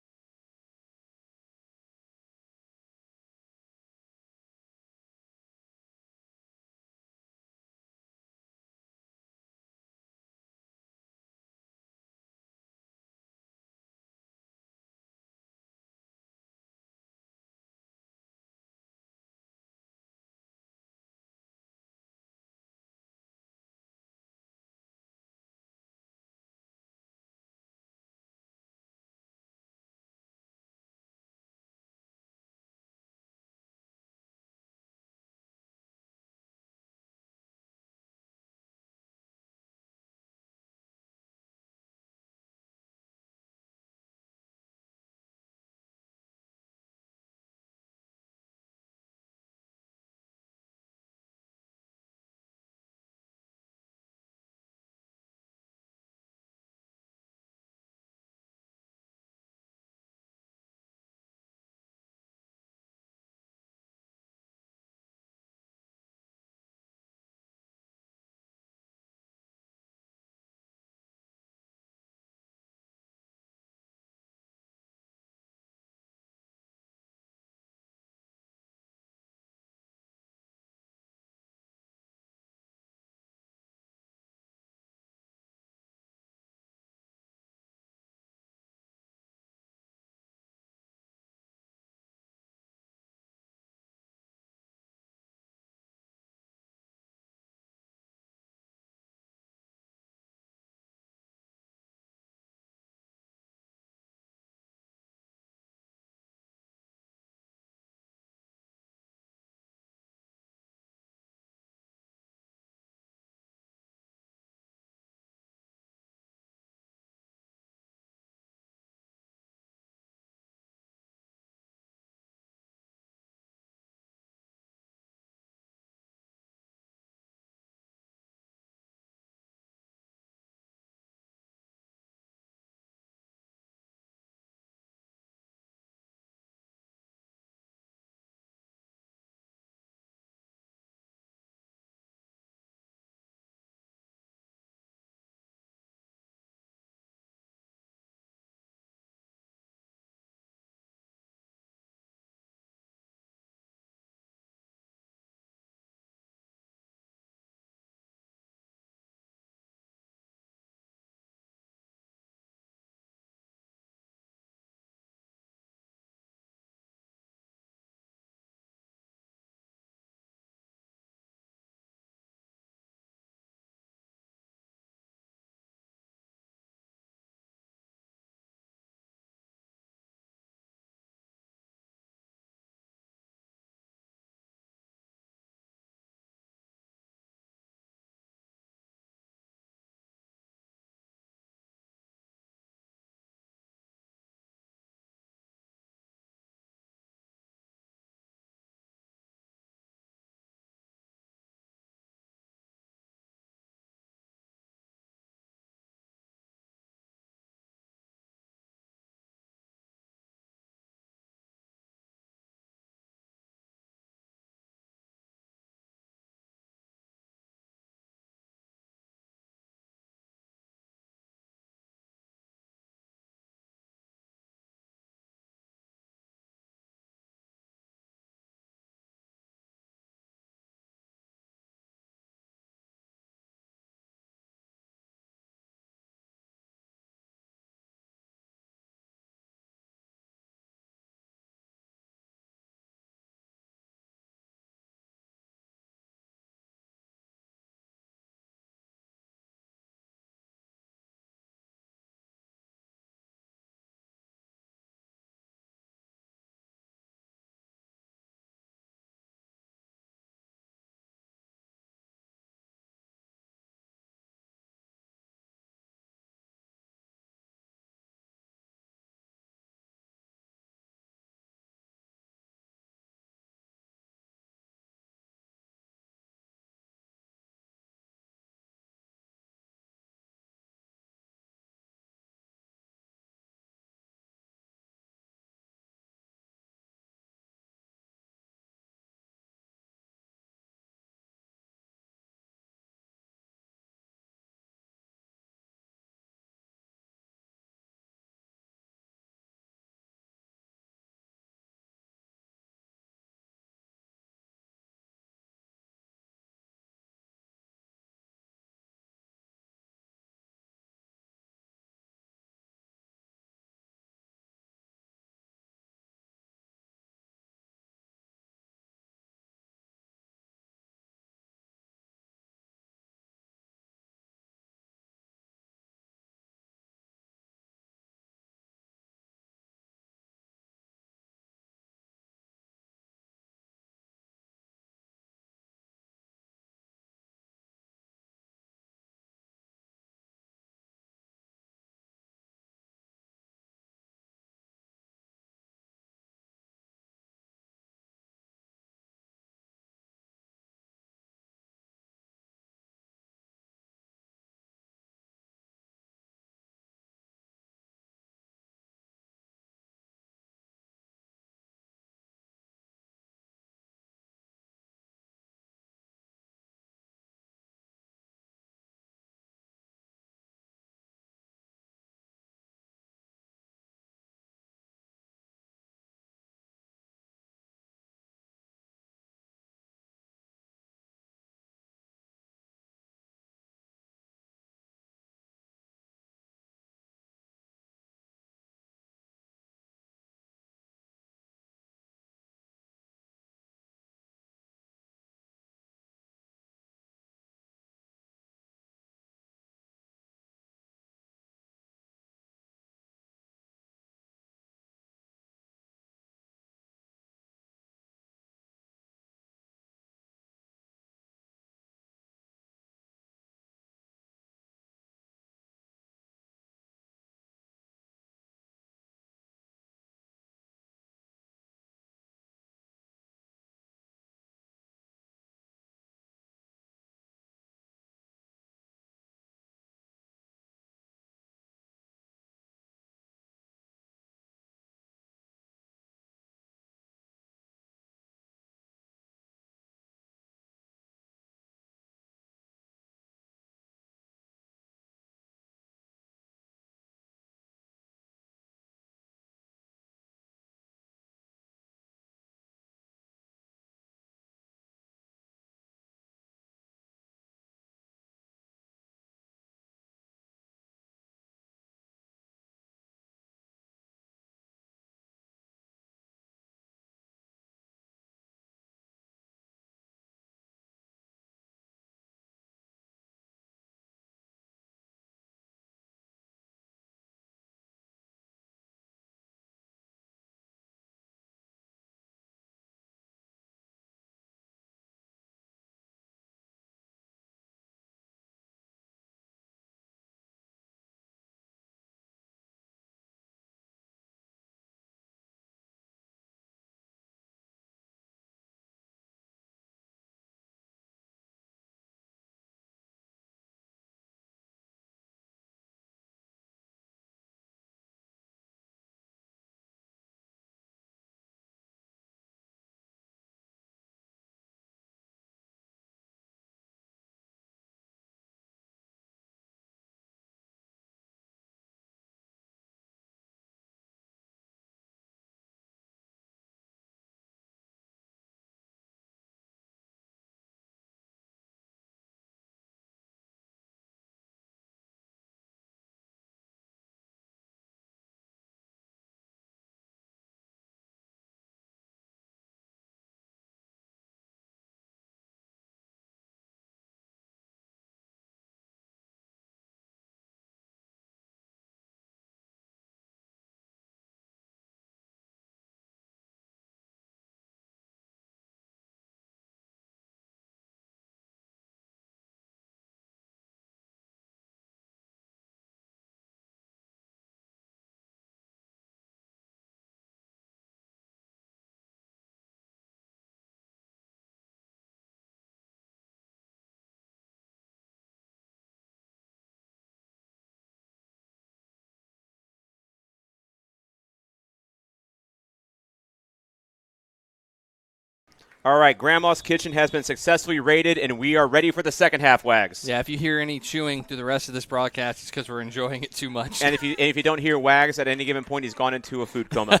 All right, Grandma's Kitchen has been successfully raided, and we are ready for the second half, Wags. Yeah, if you hear any chewing through the rest of this broadcast, it's because we're enjoying it too much. And if you don't hear Wags at any given point, he's gone into a food coma.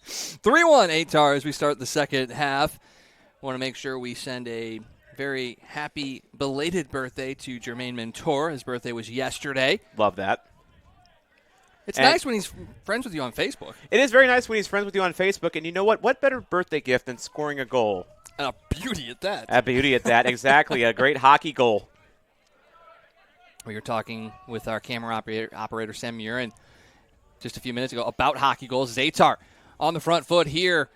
3-1 Ehtar as we start the second half. Want to make sure we send a very happy belated birthday to Jermaine Mentor. His birthday was yesterday. Love that. It's nice when he's friends with you on Facebook. It is very nice when he's friends with you on Facebook. And you know what? What better birthday gift than scoring a goal? And a beauty at that. A beauty at that, exactly. A great hockey goal. We were talking with our camera operator Sam Murin just a few minutes ago about hockey goals. Ehtar on the front foot here.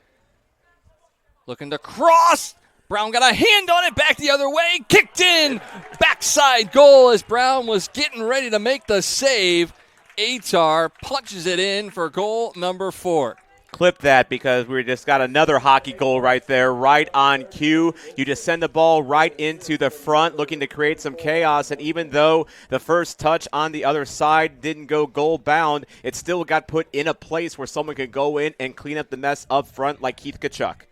Looking to cross. Brown got a hand on it. Back the other way. Kicked in. Backside goal as Brown was getting ready to make the save. Ehtar punches it in for goal number 4. Clip that because we just got another hockey goal right there, right on cue. You just send the ball right into the front, looking to create some chaos. And even though the first touch on the other side didn't go goal bound, it still got put in a place where someone could go in and clean up the mess up front like Keith Kachuk.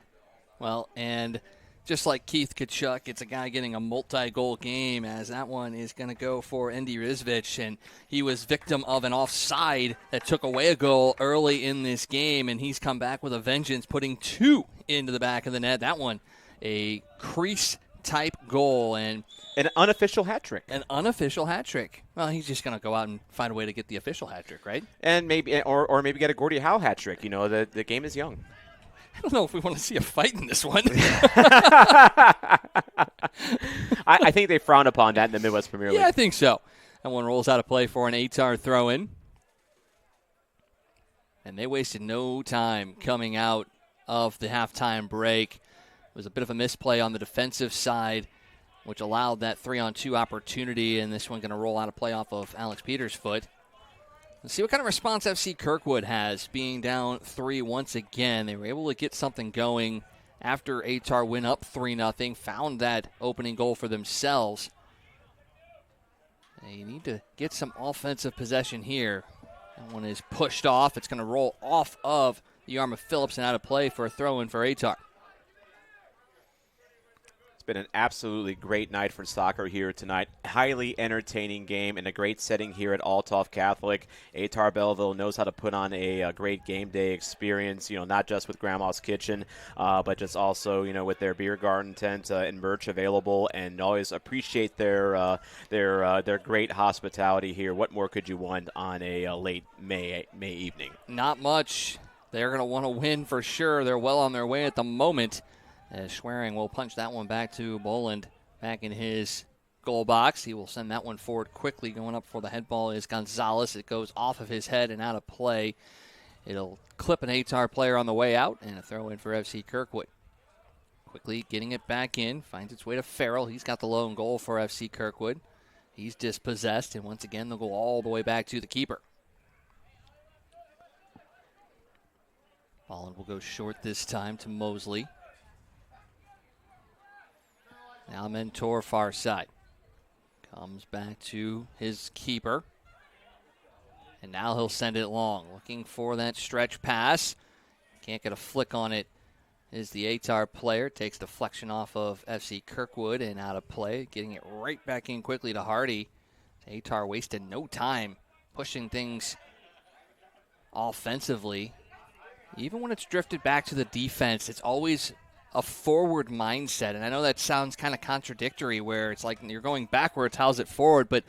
Well, and just like Keith Kachuk, it's a guy getting a multi-goal game, as that one is going to go for Andy Rizvich, and he was victim of an offside that took away a goal early in this game, and he's come back with a vengeance, putting 2 into the back of the net. That one, a crease-type goal, and an unofficial hat trick. An unofficial hat trick. Well, he's just going to go out and find a way to get the official hat trick, right? And maybe, or maybe get a Gordie Howe hat trick. You know, the game is young. I don't know if we want to see a fight in this one. I think they frown upon that in the Midwest Premier League. Yeah, I think so. That one rolls out of play for an Ehtar throw-in. And they wasted no time coming out of the halftime break. It was a bit of a misplay on the defensive side, which allowed that 3-on-2 opportunity, and this one going to roll out of play off of Alex Peters' foot. Let's see what kind of response FC Kirkwood has, being down 3 once again. They were able to get something going after Ehtar went up 3-0, found that opening goal for themselves. They need to get some offensive possession here. That one is pushed off. It's going to roll off of the arm of Phillips and out of play for a throw-in for Ehtar. It's been an absolutely great night for soccer here tonight. Highly entertaining game and a great setting here at Althoff Catholic. Ehtar Belleville knows how to put on a great game day experience, not just with Grandma's Kitchen, but just also, with their beer garden tent and merch available, and always appreciate their great hospitality here. What more could you want on a late May evening? Not much. They're going to want to win for sure. They're well on their way at the moment. As Schwerin will punch that one back to Boland, back in his goal box. He will send that one forward quickly. Going up for the head ball is Gonzalez. It goes off of his head and out of play. It'll clip an Ehtar player on the way out, and a throw in for FC Kirkwood. Quickly getting it back in, finds its way to Farrell. He's got the lone goal for FC Kirkwood. He's dispossessed, and once again they'll go all the way back to the keeper. Boland will go short this time to Mosley. Now Mentor far side. Comes back to his keeper. And now he'll send it long. Looking for that stretch pass. Can't get a flick on it. Is the Ehtar player. Takes deflection off of FC Kirkwood and out of play. Getting it right back in quickly to Hardy. Ehtar wasted no time pushing things offensively. Even when it's drifted back to the defense, it's always a forward mindset. And I know that sounds kind of contradictory where it's like you're going backwards, how's it forward? But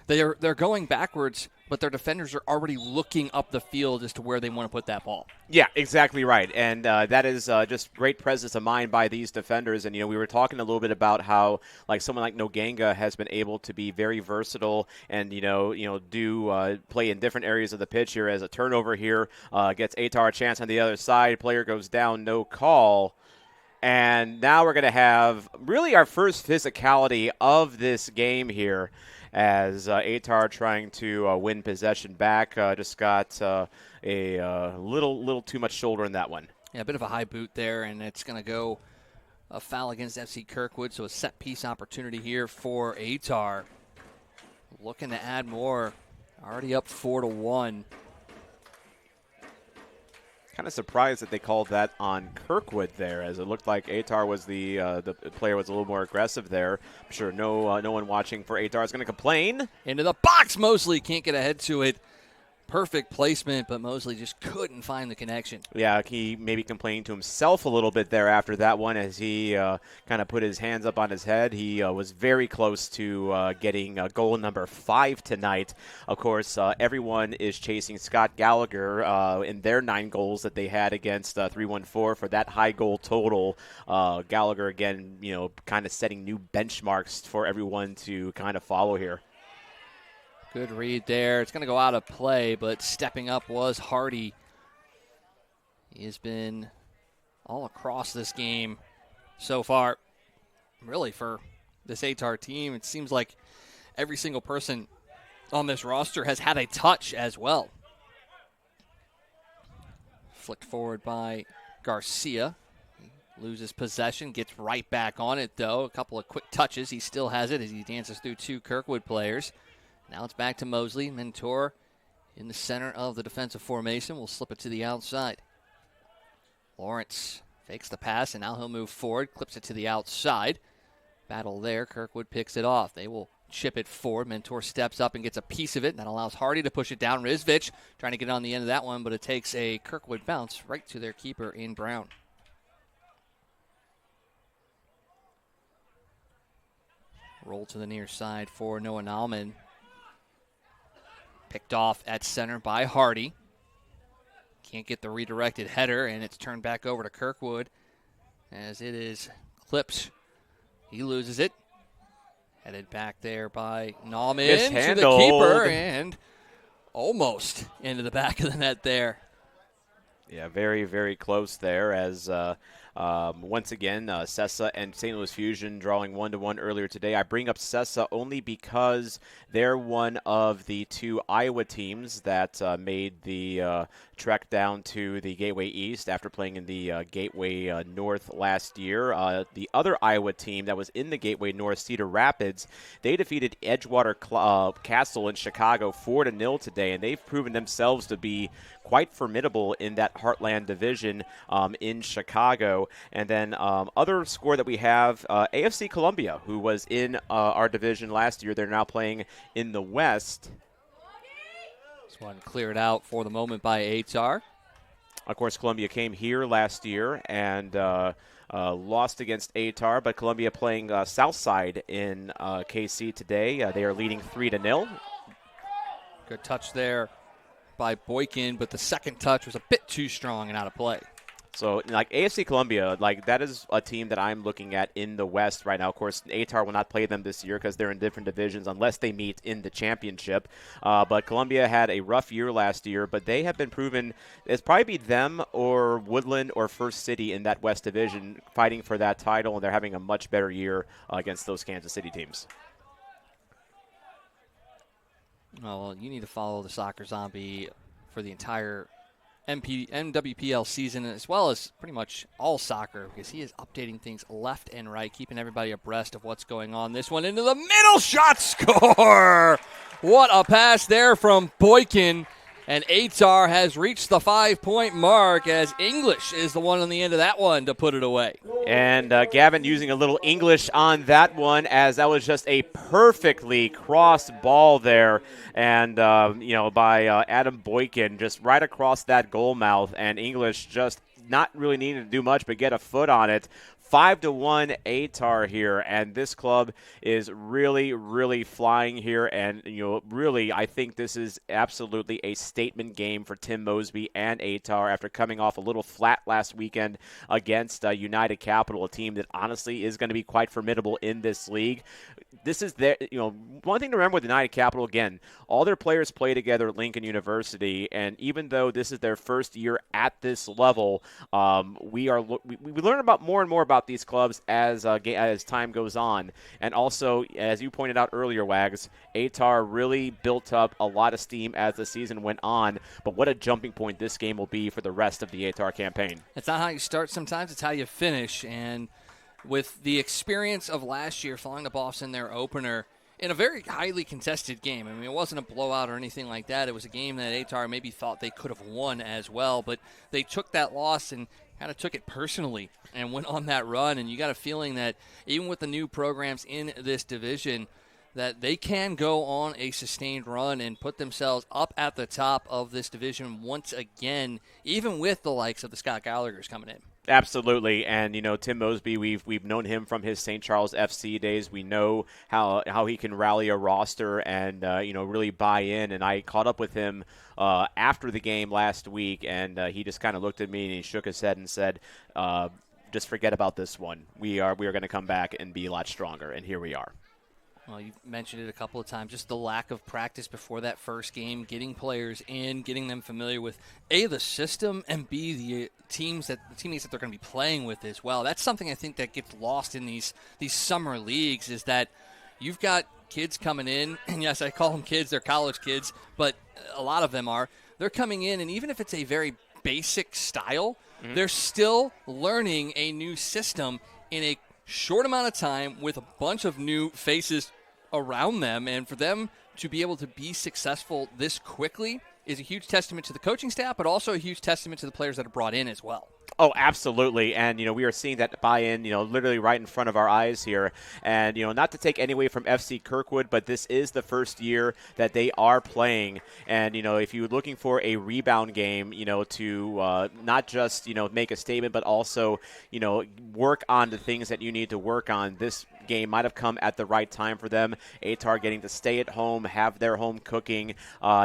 they're going backwards, but their defenders are already looking up the field as to where they want to put that ball. Yeah, exactly right. And that is just great presence of mind by these defenders. And, we were talking a little bit about how, like, someone like Noganga has been able to be very versatile and, do play in different areas of the pitch here. As a turnover here gets Ehtar a chance on the other side. Player goes down, no call. And now we're going to have really our first physicality of this game here as Ehtar trying to win possession back. Just got a little too much shoulder in that one. Yeah, a bit of a high boot there, and it's going to go a foul against FC Kirkwood, so a set-piece opportunity here for Ehtar. Looking to add more. Already up 4-1. Kind of surprised that they called that on Kirkwood there, as it looked like Ehtar was the player was a little more aggressive there. I'm sure no one watching for Ehtar is going to complain. Into the box, Mosley can't get ahead to it. Perfect placement, but Mosley just couldn't find the connection. Yeah, he maybe complaining to himself a little bit there after that one as he kind of put his hands up on his head. He was very close to getting goal number 5 tonight. Of course, everyone is chasing Scott Gallagher in their 9 goals that they had against 314 for that high goal total. Gallagher, again, kind of setting new benchmarks for everyone to kind of follow here. Good read there. It's going to go out of play, but stepping up was Hardy. He has been all across this game so far. Really, for this Ehtar team, it seems like every single person on this roster has had a touch as well. Flicked forward by Garcia. He loses possession, gets right back on it, though. A couple of quick touches. He still has it as he dances through 2 Kirkwood players. Now it's back to Mosley. Mentor in the center of the defensive formation. Will slip it to the outside. Lawrence fakes the pass, and now he'll move forward. Clips it to the outside. Battle there. Kirkwood picks it off. They will chip it forward. Mentor steps up and gets a piece of it. That allows Hardy to push it down. Rizvich trying to get on the end of that one, but it takes a Kirkwood bounce right to their keeper in Brown. Roll to the near side for Noah Nalman. Picked off at center by Hardy. Can't get the redirected header, and it's turned back over to Kirkwood as it is clipped. He loses it. Headed back there by Nalman to the keeper, and almost into the back of the net there. Yeah, very, very close there as once again, Sessa and St. Louis Fusion drawing 1-1 earlier today. I bring up Sessa only because they're one of the 2 Iowa teams that made the trek down to the Gateway East after playing in the Gateway North last year. The other Iowa team that was in the Gateway North, Cedar Rapids, they defeated Edgewater Castle in Chicago 4-0 today, and they've proven themselves to be quite formidable in that Heartland division in Chicago. And then other score that we have, AFC Columbia, who was in our division last year. They're now playing in the West. This one cleared out for the moment by Ehtar. Of course, Columbia came here last year and lost against Ehtar, but Columbia playing Southside in KC today. They are leading 3-0. Good touch there by Boykin, but the second touch was a bit too strong and out of play. So, like, AFC Columbia, like, that is a team that I'm looking at in the West right now. Of course, Ehtar will not play them this year because they're in different divisions unless they meet in the championship. But Columbia had a rough year last year, but they have been proven it's probably be them or Woodland or First City in that West division fighting for that title, and they're having a much better year against those Kansas City teams. Well, you need to follow the Soccer Zombie for the entire MWPL season, as well as pretty much all soccer, because he is updating things left and right, keeping everybody abreast of what's going on. This one into the middle, shot, score! What a pass there from Boykin. And Ehtar has reached the 5-point mark as English is the one on the end of that one to put it away. And Gavin using a little English on that one, as that was just a perfectly crossed ball there. And, by Adam Boykin just right across that goal mouth. And English just not really needing to do much but get a foot on it. 5-1 Ehtar here, and this club is really, really flying here. And really, I think this is absolutely a statement game for Tim Mosby and Ehtar after coming off a little flat last weekend against United Capital, a team that honestly is going to be quite formidable in this league. This is their, one thing to remember with United Capital, again, all their players play together at Lincoln University, and even though this is their first year at this level, we learn about more and more about these clubs as time goes on. And also, as you pointed out earlier, Wags, Ehtar really built up a lot of steam as the season went on, but what a jumping point this game will be for the rest of the Ehtar campaign. It's not how you start sometimes, it's how you finish. And with the experience of last year, falling to Boston their opener, in a very highly contested game. I mean, it wasn't a blowout or anything like that. It was a game that Ehtar maybe thought they could have won as well, but they took that loss and kind of took it personally and went on that run. And you got a feeling that even with the new programs in this division, that they can go on a sustained run and put themselves up at the top of this division once again, even with the likes of the Scott Gallaghers coming in. Absolutely, and Tim Mosby, we've known him from his St. Charles FC days. We know how he can rally a roster and really buy in. And I caught up with him after the game last week, and he just kind of looked at me and he shook his head and said, "Just forget about this one. We are going to come back and be a lot stronger." And here we are. Well, you mentioned it a couple of times, just the lack of practice before that first game, getting players in, getting them familiar with, A, the system, and B, the teammates that they're going to be playing with as well. That's something I think that gets lost in these summer leagues, is that you've got kids coming in, and yes, I call them kids, they're college kids, but a lot of them are. They're coming in, and even if it's a very basic style, they're still learning a new system in a short amount of time with a bunch of new faces around them, and for them to be able to be successful this quickly is a huge testament to the coaching staff, but also a huge testament to the players that are brought in as well. Oh, absolutely. And, we are seeing that buy-in, literally right in front of our eyes here. And, not to take any away from FC Kirkwood, but this is the first year that they are playing. And, if you're looking for a rebound game, to not just, make a statement, but also, work on the things that you need to work on, this game might have come at the right time for them. Ehtar getting to stay at home, have their home cooking.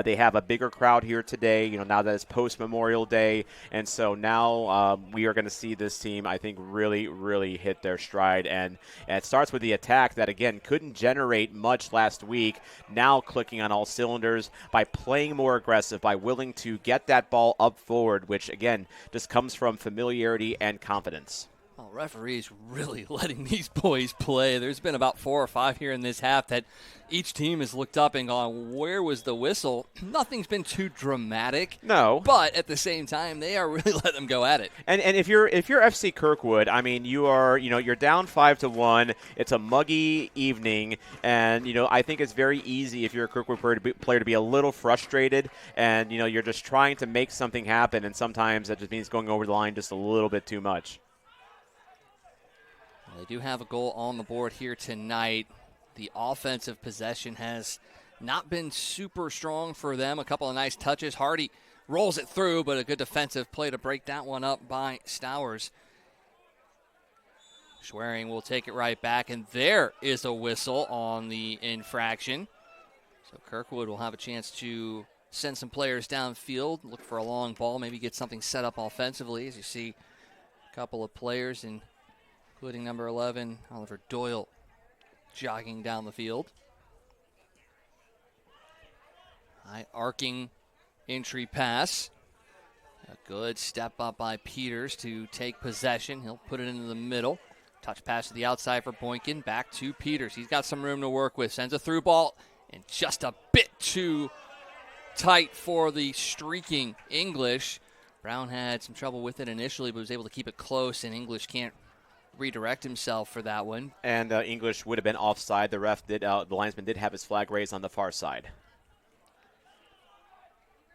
They have a bigger crowd here today, now that it's post-Memorial Day. And so now we are going to see this team, I think, really, really hit their stride. And it starts with the attack that, again, couldn't generate much last week. Now clicking on all cylinders by playing more aggressive, by willing to get that ball up forward, which, again, just comes from familiarity and confidence. Well, referees really letting these boys play. There's been about 4 or 5 here in this half that each team has looked up and gone, where was the whistle? Nothing's been too dramatic. No. But at the same time, they are really letting them go at it. And if you're FC Kirkwood, I mean, you're down 5-1. It's a muggy evening, and I think it's very easy if you're a Kirkwood player to be a little frustrated, and you're just trying to make something happen, and sometimes that just means going over the line just a little bit too much. They do have a goal on the board here tonight. The offensive possession has not been super strong for them. A couple of nice touches. Hardy rolls it through, but a good defensive play to break that one up by Stowers. Schwering will take it right back, and there is a whistle on the infraction. So Kirkwood will have a chance to send some players downfield, look for a long ball, maybe get something set up offensively, as you see a couple of players including number 11, Oliver Doyle, jogging down the field. High arcing entry pass. A good step up by Peters to take possession. He'll put it into the middle. Touch pass to the outside for Boykin. Back to Peters. He's got some room to work with. Sends a through ball, and just a bit too tight for the streaking English. Brown had some trouble with it initially, but was able to keep it close, and English can't redirect himself for that one. And English would have been offside. The linesman did have his flag raised on the far side.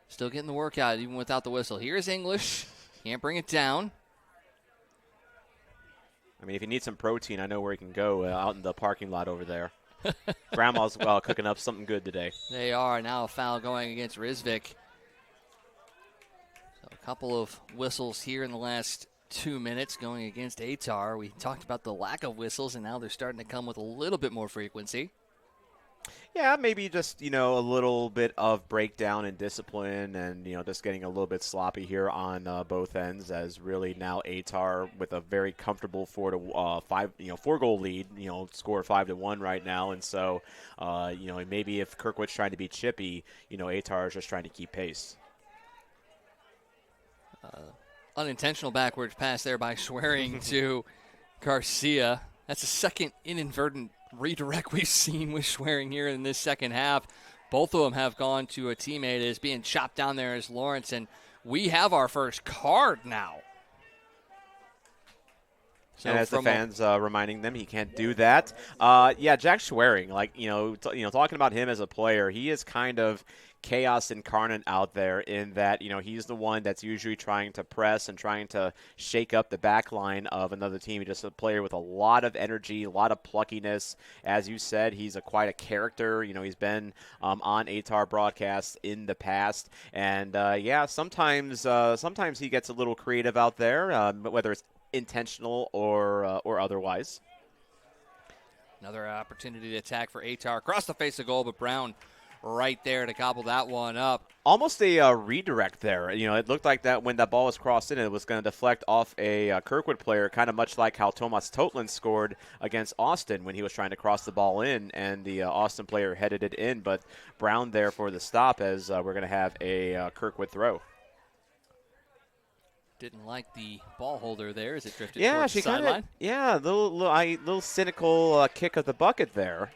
Still getting the work out even without the whistle. Here's English. Can't bring it down. I mean, if you need some protein, I know where you can go out in the parking lot over there. Grandma's cooking up something good today. They are. Now a foul going against Rizvik. So a couple of whistles here in the last 2 minutes going against Ehtar. We talked about the lack of whistles, and now they're starting to come with a little bit more frequency. Yeah, maybe just, a little bit of breakdown in discipline and, just getting a little bit sloppy here on both ends, as really now Ehtar with a very comfortable 4-goal lead, score 5-1 right now. And so, maybe if Kirkwood's trying to be chippy, Ehtar is just trying to keep pace. Unintentional backwards pass there by Schwering to Garcia. That's a second inadvertent redirect we've seen with Schwering here in this second half. Both of them have gone to a teammate as being chopped down there as Lawrence, and we have our first card now. And So as the from a fans reminding them, he can't do that. Yeah, Jack Schwerin, like talking about him as a player, he is kind of chaos incarnate out there in that he's the one that's usually trying to press and trying to shake up the back line of another team. He's just a player with a lot of energy, a lot of pluckiness. As you said, he's quite a character. He's been on ATAR broadcasts in the past, and yeah, sometimes he gets a little creative out there, whether it's intentional or otherwise. Another opportunity to attack for Ehtar across the face of goal, but Brown right there to gobble that one up. Almost a redirect there. It looked like that when that ball was crossed in, it was going to deflect off a Kirkwood player, kind of much like how Tomas Totland scored against Austin when he was trying to cross the ball in, and the Austin player headed it in. But Brown there for the stop as we're going to have a Kirkwood throw. Didn't like the ball holder there as it drifted Yeah, towards the she kind of sideline. little cynical kick of the bucket there.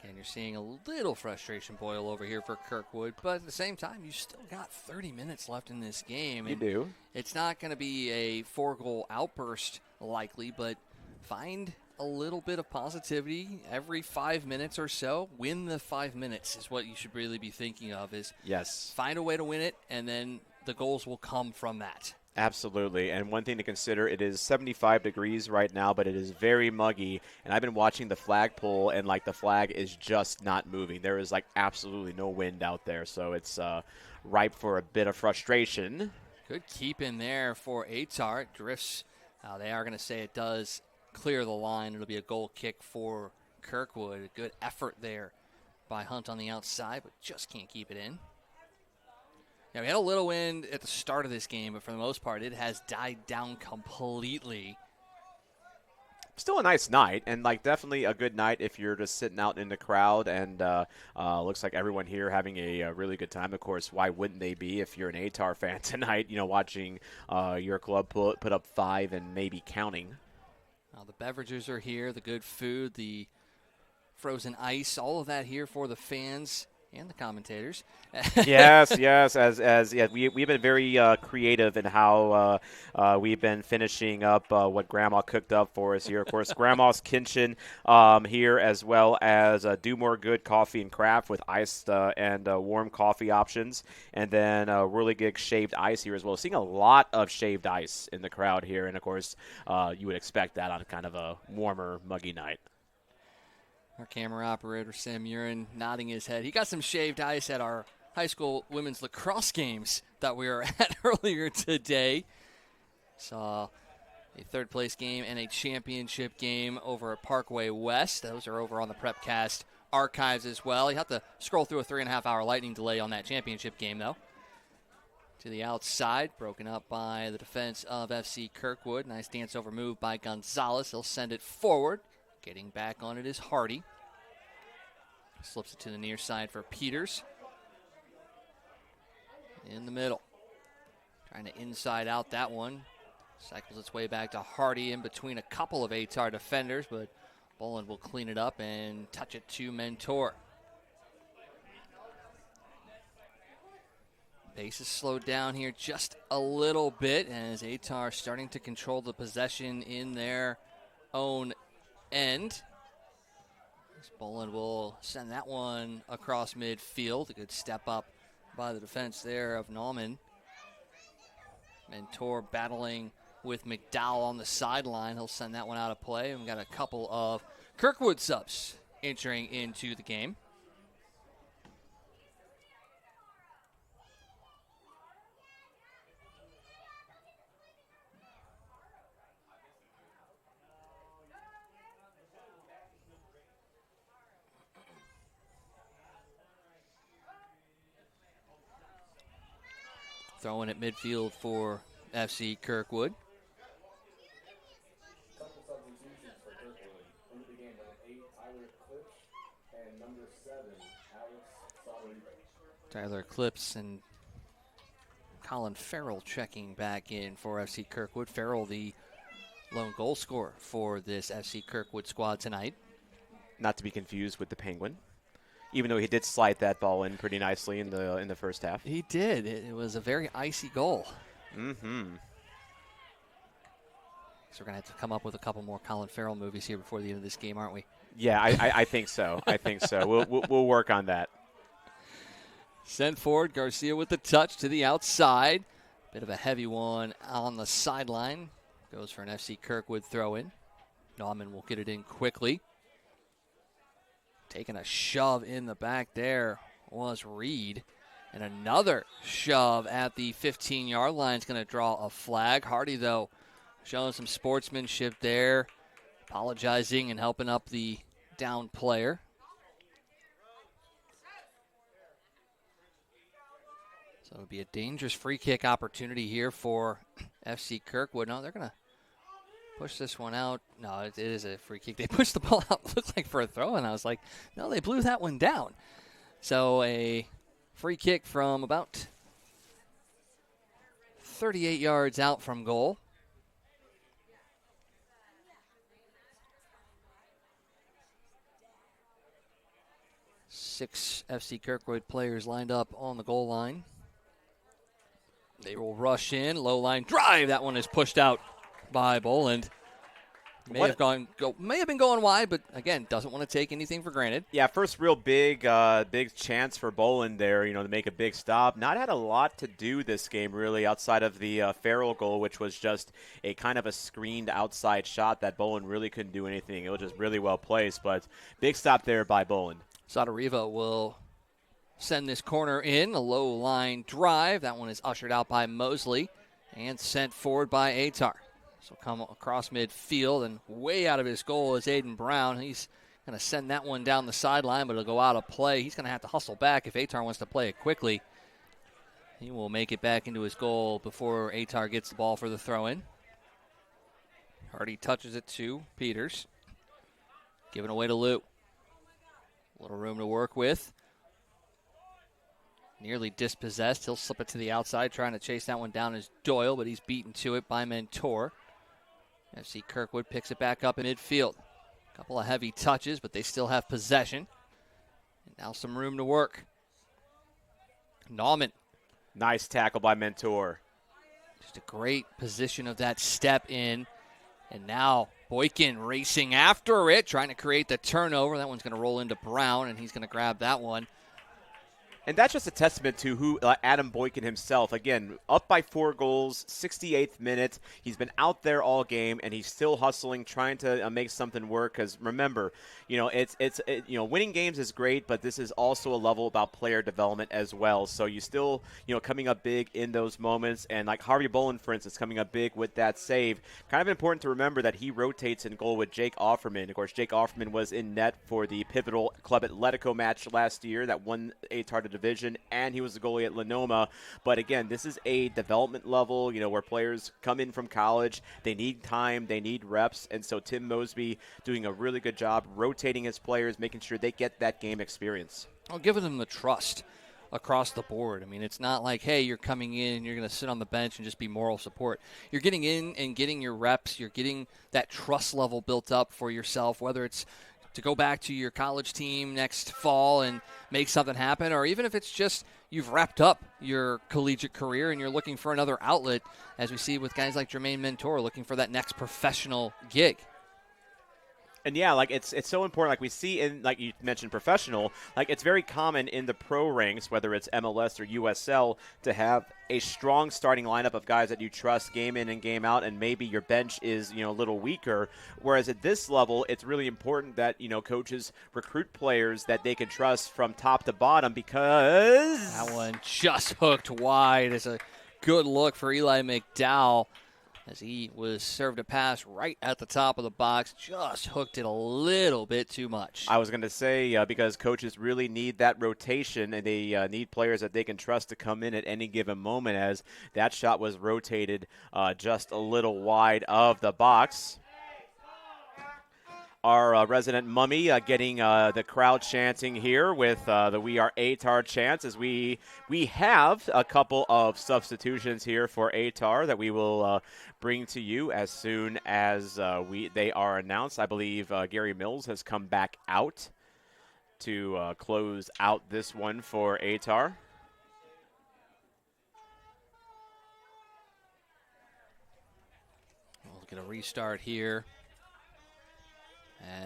And you're seeing a little frustration boil over here for Kirkwood, but at the same time, you still got 30 minutes left in this game. You do. It's not going to be a 4-goal outburst likely, but find a little bit of positivity every 5 minutes or so. Win the 5 minutes is what you should really be thinking of, is Yes. find a way to win it, and then the goals will come from that. Absolutely. And one thing to consider, it is 75 degrees right now, but it is very muggy. And I've been watching the flagpole, and, the flag is just not moving. There is, absolutely no wind out there. So it's ripe for a bit of frustration. Good keep in there for Ehtar. Drifts. They are going to say it does clear the line. It'll be a goal kick for Kirkwood. A good effort there by Hunt on the outside, but just can't keep it in. Yeah, we had a little wind at the start of this game, but for the most part, it has died down completely. Still a nice night, and definitely a good night if you're just sitting out in the crowd. And looks like everyone here having a really good time. Of course, why wouldn't they be if you're an ATAR fan tonight? Watching your club put up 5 and maybe counting. The beverages are here, the good food, the frozen ice, all of that here for the fans and the commentators. yes. We've been very creative in how we've been finishing up what Grandma cooked up for us here. Of course, Grandma's Kitchen here, as well as Do More Good Coffee and Craft with iced and warm coffee options, and then really good shaved ice here as well. Seeing a lot of shaved ice in the crowd here, and of course, you would expect that on kind of a warmer, muggy night. Our camera operator, Sam Urin, nodding his head. He got some shaved ice at our high school women's lacrosse games that we were at earlier today. Saw a third-place game and a championship game over at Parkway West. Those are over on the PrepCast archives as well. You have to scroll through a 3.5-hour lightning delay on that championship game, though. To the outside, broken up by the defense of FC Kirkwood. Nice dance-over move by Gonzalez. He'll send it forward. Getting back on it is Hardy. Slips it to the near side for Peters. In the middle. Trying to inside out that one. Cycles its way back to Hardy in between a couple of ATAR defenders, but Boland will clean it up and touch it to Mentor. Pace is slowed down here just a little bit as ATAR starting to control the possession in their own end. Boland will send that one across midfield. A good step up by the defense there of Nauman. Mentor battling with McDowell on the sideline. He'll send that one out of play. And we've got a couple of Kirkwood subs entering into the game. Throwing at midfield for FC Kirkwood. Couple substitutions for Kirkwood. Into the game, number 8, Tyler Klipsch, and number 7, Alex Salariba. Tyler Clips and Colin Farrell checking back in for FC Kirkwood. Farrell, the lone goal scorer for this FC Kirkwood squad tonight. Not to be confused with the Penguin, even though he did slide that ball in pretty nicely in the first half. He did. It was a very icy goal. Mm-hmm. So we're going to have to come up with a couple more Colin Farrell movies here before the end of this game, aren't we? Yeah, I think so. I think so. We'll work on that. Sent forward, Garcia with the touch to the outside. Bit of a heavy one on the sideline. Goes for an FC Kirkwood throw-in. Nauman will get it in quickly. Taking a shove in the back there was Reed. And another shove at the 15-yard line is going to draw a flag. Hardy, though, showing some sportsmanship there, apologizing and helping up the down player. So it'll be a dangerous free kick opportunity here for FC Kirkwood. No, they're going to push this one out. No, it is a free kick. They pushed the ball out, looked like for a throw, and I was like, no, they blew that one down. So a free kick from about 38 yards out from goal. Six FC Kirkwood players lined up on the goal line. They will rush in, low line drive. That one is pushed out by Boland. May have been going wide, but again, doesn't want to take anything for granted. Yeah, first real big chance for Boland there, to make a big stop. Not had a lot to do this game, really, outside of the Farrell goal, which was just a kind of a screened outside shot that Boland really couldn't do anything. It was just really well placed, but big stop there by Boland. Sadariva will send this corner in, a low line drive. That one is ushered out by Mosley and sent forward by Ehtar. So come across midfield and way out of his goal is Aiden Brown. He's going to send that one down the sideline, but it'll go out of play. He's going to have to hustle back if Ehtar wants to play it quickly. He will make it back into his goal before Ehtar gets the ball for the throw-in. Hardy touches it to Peters. Giving away to Lou. A little room to work with. Nearly dispossessed. He'll slip it to the outside, trying to chase that one down is Doyle, but he's beaten to it by Mentor. FC Kirkwood picks it back up in midfield. A couple of heavy touches, but they still have possession. And now some room to work. Nauman. Nice tackle by Mentor. Just a great position of that step in. And now Boykin racing after it, trying to create the turnover. That one's going to roll into Brown, and he's going to grab that one. And that's just a testament to who Adam Boykin himself. Again, up by 4 goals, 68th minute. He's been out there all game, and he's still hustling, trying to make something work. Because remember, winning games is great, but this is also a level about player development as well. So you still, coming up big in those moments. And like Harvey Boland, for instance, coming up big with that save. Kind of important to remember that he rotates in goal with Jake Offerman. Of course, Jake Offerman was in net for the pivotal Club Atletico match last year that won Ehtar division, and he was the goalie at Lenoma. But again, this is a development level, where players come in from college. They need time, they need reps, and so Tim Mosby doing a really good job rotating his players, making sure they get that game experience. I'll give them the trust across the board. I mean, it's not like, hey, you're coming in and you're going to sit on the bench and just be moral support. You're getting in and getting your reps. You're getting that trust level built up for yourself, whether it's to go back to your college team next fall and make something happen, or even if it's just you've wrapped up your collegiate career and you're looking for another outlet, as we see with guys like Jermaine Mentor looking for that next professional gig. And yeah, it's so important. Like we see in, like you mentioned, professional. Like it's very common in the pro ranks, whether it's MLS or USL, to have a strong starting lineup of guys that you trust game in and game out, and maybe your bench is a little weaker. Whereas at this level, it's really important that coaches recruit players that they can trust from top to bottom, because that one just hooked wide. It's a good look for Eli McDowell, as he was served a pass right at the top of the box. Just hooked it a little bit too much. I was going to say, because coaches really need that rotation, and they need players that they can trust to come in at any given moment, as that shot was rotated just a little wide of the box. Our resident mummy getting the crowd chanting here with the We Are Ehtar chants, as we have a couple of substitutions here for Ehtar that we will bring to you as soon as they are announced. I believe Gary Mills has come back out to close out this one for Ehtar. look at a restart here,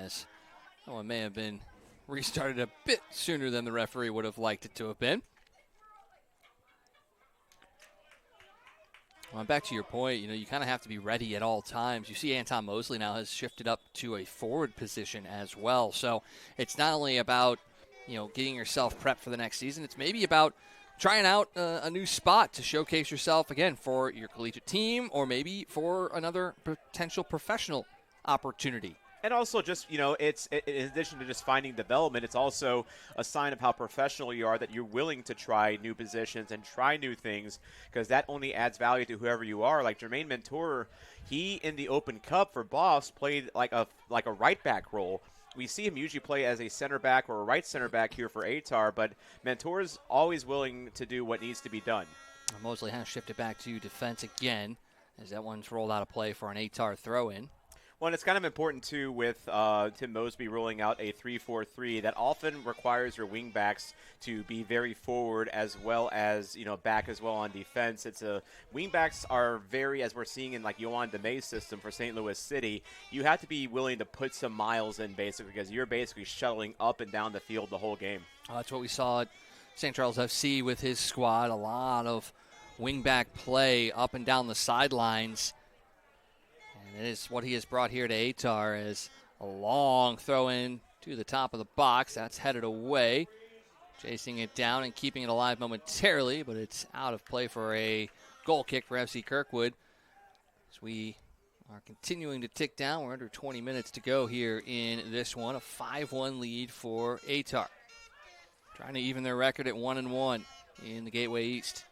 as that one may have been restarted a bit sooner than the referee would have liked it to have been. Well, back to your point, you kind of have to be ready at all times. You see Anton Mosley now has shifted up to a forward position as well. So it's not only about, getting yourself prepped for the next season. It's maybe about trying out a new spot to showcase yourself, again, for your collegiate team or maybe for another potential professional opportunity. And also just, it's in addition to just finding development, it's also a sign of how professional you are that you're willing to try new positions and try new things, because that only adds value to whoever you are. Like Jermaine Mentor, he in the Open Cup for Boss played like a right back role. We see him usually play as a center back or a right center back here for Ehtar, but Mentor's always willing to do what needs to be done. Mosley has shifted back to defense again, as that one's rolled out of play for an Ehtar throw-in. Well, and it's kind of important, too, with Tim Mosby rolling out a 3-4-3 that often requires your wingbacks to be very forward as well as, back as well on defense. Wingbacks are very, as we're seeing in like Yohan DeMay's system for St. Louis City, you have to be willing to put some miles in basically, because you're basically shuttling up and down the field the whole game. That's what we saw at St. Charles FC with his squad. A lot of wingback play up and down the sidelines. It is what he has brought here to Ehtar, as a long throw in to the top of the box. That's headed away. Chasing it down and keeping it alive momentarily, but it's out of play for a goal kick for FC Kirkwood. As we are continuing to tick down, we're under 20 minutes to go here in this one. A 5-1 lead for Ehtar. Trying to even their record at 1-1 in the Gateway East.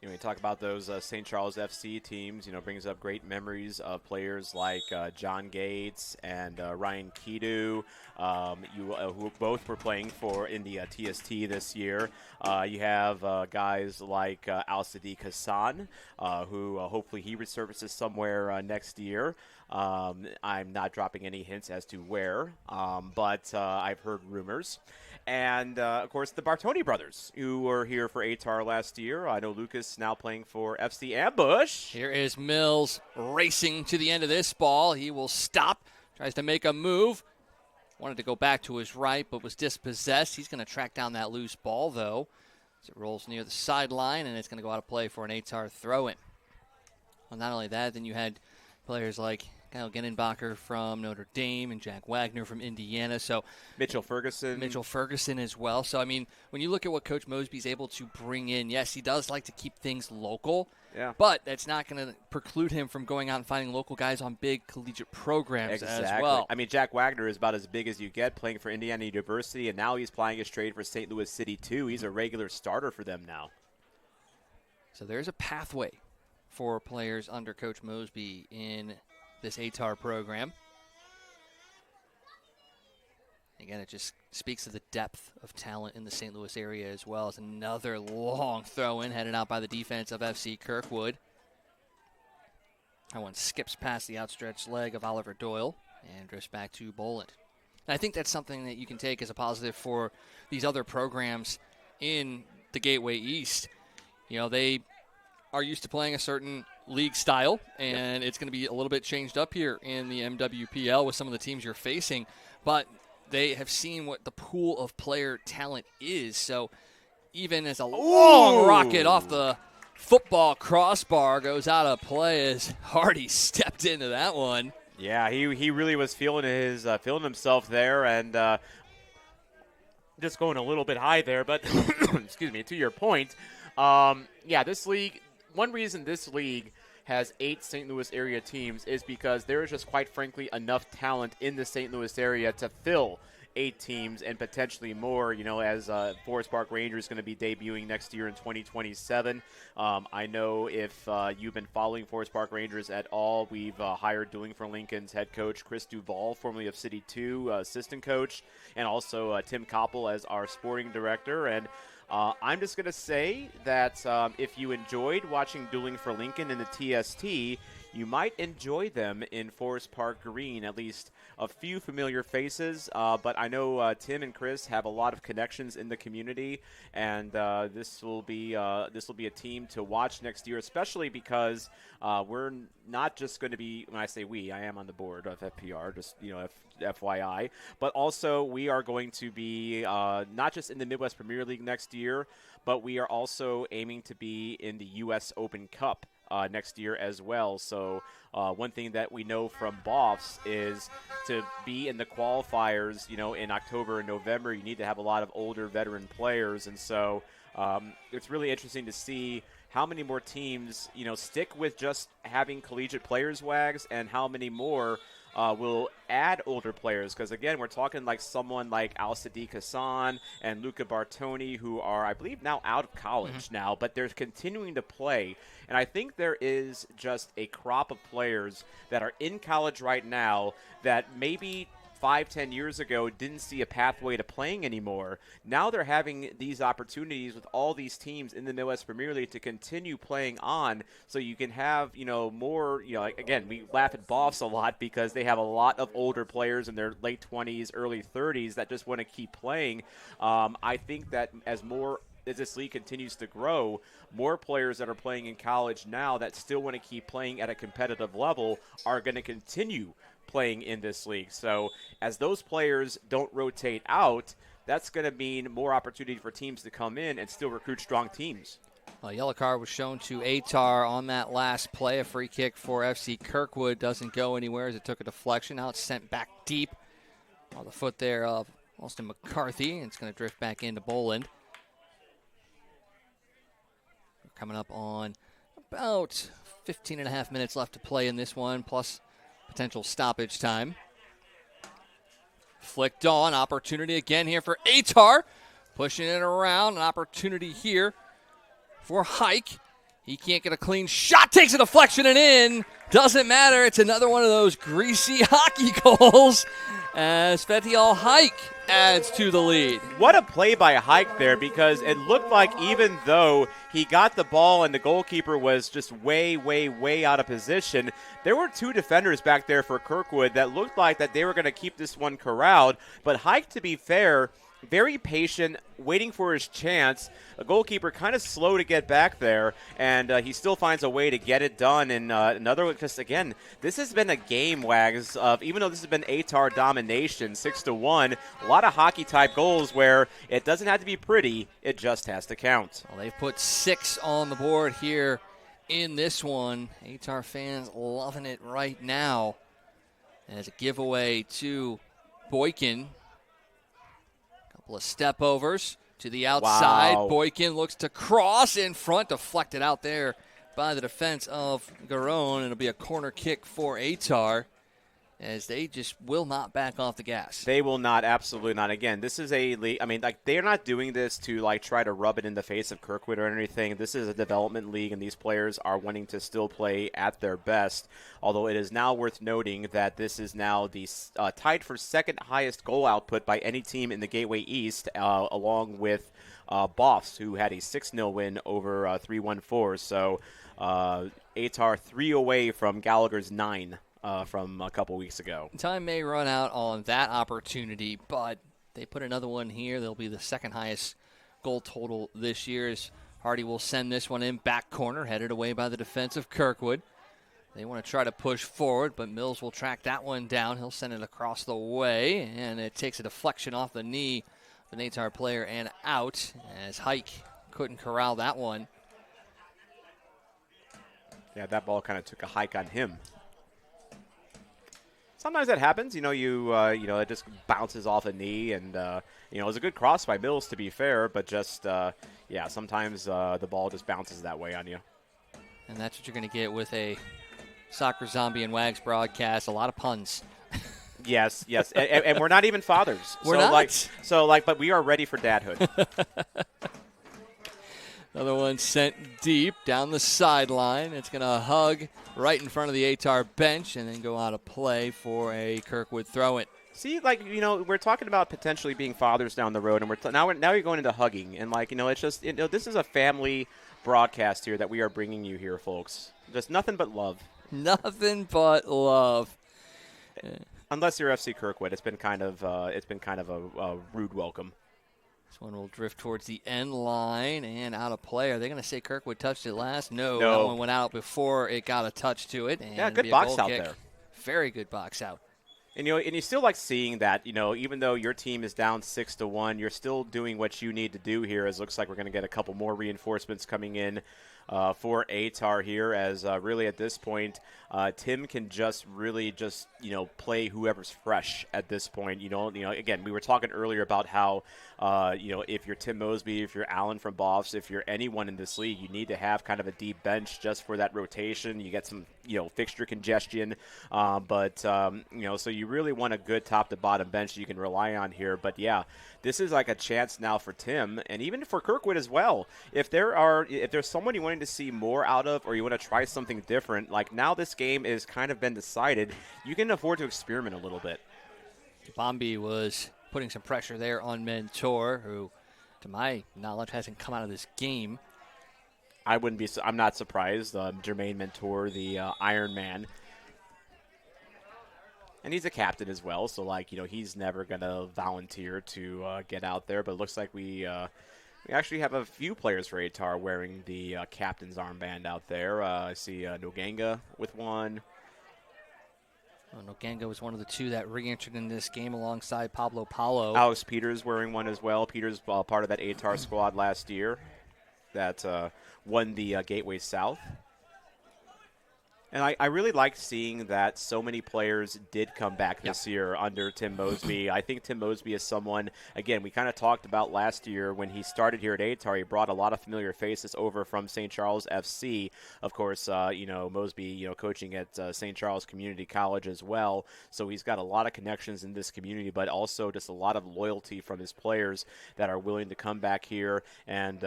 You talk about those St. Charles FC teams, brings up great memories of players like John Gates and Ryan Kidu, who both were playing in the TST this year. You have guys like Al-Sadiq Hassan, who hopefully he resurfaces somewhere next year. I'm not dropping any hints as to where, but I've heard rumors. And, of course, the Bartoni brothers, who were here for Ehtar last year. I know Lucas now playing for FC Ambush. Here is Mills racing to the end of this ball. He will stop, tries to make a move. Wanted to go back to his right, but was dispossessed. He's going to track down that loose ball, though, as it rolls near the sideline, and it's going to go out of play for an Ehtar throw-in. Well, not only that, then you had players like Kyle Genenbacher from Notre Dame and Jack Wagner from Indiana. So Mitchell Ferguson as well. So, I mean, when you look at what Coach Mosby's able to bring in, yes, he does like to keep things local. Yeah. But that's not going to preclude him from going out and finding local guys on big collegiate programs as well. I mean, Jack Wagner is about as big as you get, playing for Indiana University, and now he's playing his trade for St. Louis City, too. He's a regular starter for them now. So there's a pathway for players under Coach Mosby in this Ehtar program. Again, it just speaks to the depth of talent in the St. Louis area as well. As another long throw-in headed out by the defense of FC Kirkwood. That one skips past the outstretched leg of Oliver Doyle and drifts back to Boland. And I think that's something that you can take as a positive for these other programs in the Gateway East. They are used to playing a certain league style, and it's going to be a little bit changed up here in the MWPL with some of the teams you're facing, but they have seen what the pool of player talent is. So even as a long rocket off the football crossbar goes out of play, as Hardy stepped into that one. Yeah, he really was feeling himself there, and just going a little bit high there, but excuse me, to your point, this league, one reason this league has 8 St. Louis area teams is because there is just, quite frankly, enough talent in the St. Louis area to fill 8 teams and potentially more, as Forest Park Rangers is going to be debuting next year in 2027. I know if you've been following Forest Park Rangers at all, we've hired Doing for Lincoln's head coach Chris Duvall, formerly of City 2, assistant coach, and also Tim Koppel as our sporting director. And I'm just going to say that if you enjoyed watching Dueling for Lincoln in the TST, you might enjoy them in Forest Park Green. At least a few familiar faces, but I know Tim and Chris have a lot of connections in the community, and this will be a team to watch next year, especially because we're not just going to be. When I say we, I am on the board of FPR, just FYI, but also we are going to be not just in the Midwest Premier League next year, but we are also aiming to be in the U.S. Open Cup next year as well. So one thing that we know from BOFs is to be in the qualifiers, in October and November, you need to have a lot of older veteran players. And so it's really interesting to see how many more teams, stick with just having collegiate players, Wags, and how many more will add older players, because again, we're talking like someone like Al Sadiq Hassan and Luca Bartoni, who are, I believe, now out of college now, but they're continuing to play. And I think there is just a crop of players that are in college right now that maybe 5-10 years ago didn't see a pathway to playing anymore. Now they're having these opportunities with all these teams in the Midwest Premier League to continue playing on, so you can have, more, again, we laugh at BOFs a lot because they have a lot of older players in their late 20s, early 30s that just want to keep playing. I think that as this league continues to grow, more players that are playing in college now that still want to keep playing at a competitive level are going to continue playing in this league. So as those players don't rotate out, that's going to mean more opportunity for teams to come in and still recruit strong teams. Well, yellow card was shown to Ehtar on that last play. A free kick for FC Kirkwood doesn't go anywhere as it took a deflection. Now it's sent back deep on the foot there of Austin McCarthy. It's going to drift back into Boland. We're coming up on about 15 and a half minutes left to play in this one, plus potential stoppage time. Flicked on. Opportunity again here for Ehtar. Pushing it around. An opportunity here for Hike. He can't get a clean shot. Takes a deflection and in. Doesn't matter. It's another one of those greasy hockey goals as Fetial Hike adds to the lead. What a play by Hike there, because it looked like even though he got the ball and the goalkeeper was just way, way, way out of position, there were two defenders back there for Kirkwood that looked like that they were going to keep this one corralled. But Hike, to be fair, very patient, waiting for his chance. A goalkeeper kind of slow to get back there, and he still finds a way to get it done. And another one, because again, this has been a game, Wags, of even though this has been Ehtar domination, 6-1, a lot of hockey-type goals where it doesn't have to be pretty, it just has to count. Well, they've put 6 on the board here in this one. Ehtar fans loving it right now. As a giveaway to Boykin. Couple of step overs to the outside. Wow. Boykin looks to cross in front, deflected out there by the defense of Garon. It'll be a corner kick for Ehtar as they just will not back off the gas. They will not, absolutely not. Again, this is a league. I mean, they're not doing this to try to rub it in the face of Kirkwood or anything. This is a development league, and these players are wanting to still play at their best. Although it is now worth noting that this is now the tied for second highest goal output by any team in the Gateway East, along with BOFs, who had a 6-0 win over 3-1-4. So Ehtar 3 away from Gallagher's 9. From a couple weeks ago. Time may run out on that opportunity, but they put another one here. They'll be the second highest goal total this year as Hardy will send this one in back corner, headed away by the defense of Kirkwood. They want to try to push forward, but Mills will track that one down. He'll send it across the way, and it takes a deflection off the knee of an Ehtar player and out as Hike couldn't corral that one. Yeah, that ball kind of took a hike on him. Sometimes that happens, it just bounces off a knee, and it was a good cross by Mills, to be fair, but just sometimes the ball just bounces that way on you. And that's what you're going to get with a Soccer Zombie and Wags broadcast. A lot of puns. Yes, and we're not even fathers. We're not. But we are ready for dadhood. Another one sent deep down the sideline. It's going to hug right in front of the Ehtar bench and then go out of play for a Kirkwood throw-in. See, we're talking about potentially being fathers down the road, and now you're going into hugging, and it's just this is a family broadcast here that we are bringing you here, folks. Just nothing but love. Nothing but love. Unless you're FC Kirkwood, it's been kind of a rude welcome. This one will drift towards the end line and out of play. Are they going to say Kirkwood touched it last? No, that one went out before it got a touch to it. And Yeah, good be a box goal out kick. there. Very good box out. And you still like seeing that, even though your team is down 6-1, you're still doing what you need to do here. As it looks like we're going to get a couple more reinforcements coming in for Ehtar here. As really at this point, Tim can really play whoever's fresh at this point. Again, we were talking earlier about how if you're Tim Mosby, if you're Allen from Boffs, if you're anyone in this league, you need to have kind of a deep bench just for that rotation. You get some fixture congestion, so you really want a good top to bottom bench you can rely on here. But yeah, this is like a chance now for Tim and even for Kirkwood as well. If there's someone you wanted to see more out of, or you want to try something different, like now this game is kind of been decided, you can afford to experiment a little bit. Bombi was putting some pressure there on Mentor, who, to my knowledge, hasn't come out of this game. I'm not surprised. Jermaine Mentor, the Iron Man. And he's a captain as well, so he's never gonna volunteer to get out there. But it looks like we actually have a few players for Ehtar wearing the captain's armband out there. I see Noganga with one. Well, Noganga was one of the two that re-entered in this game alongside Pablo Paulo. Alex Peters wearing one as well. Peters part of that Ehtar squad last year that won the Gateway South. And I really like seeing that so many players did come back this year under Tim Mosby. I think Tim Mosby is someone, again, we kind of talked about last year when he started here at Ehtar. He brought a lot of familiar faces over from St. Charles FC. Of course, Mosby, coaching at St. Charles Community College as well. So he's got a lot of connections in this community, but also just a lot of loyalty from his players that are willing to come back here and,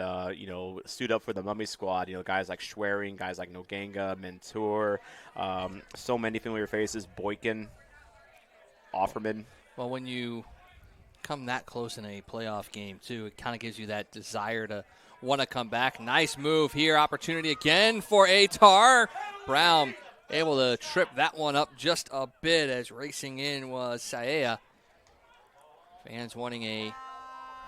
suit up for the Mummy squad. Guys like Schwering, guys like Noganga, Mentor. So many familiar faces. Boykin, Offerman. Well, when you come that close in a playoff game, too, it kind of gives you that desire to want to come back. Nice move here. Opportunity again for Ehtar. Brown able to trip that one up just a bit as racing in was Saea. Fans wanting a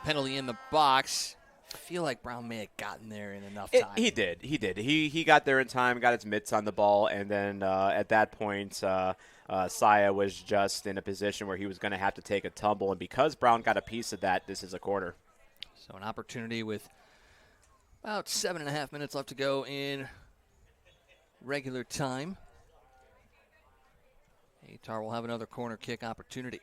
penalty in the box. I feel like Brown may have gotten there in enough time. He did. He got there in time, got his mitts on the ball, and then at that point, Saea was just in a position where he was going to have to take a tumble. And because Brown got a piece of that, this is a corner. So an opportunity with about 7.5 minutes left to go in regular time. Ehtar will have another corner kick opportunity.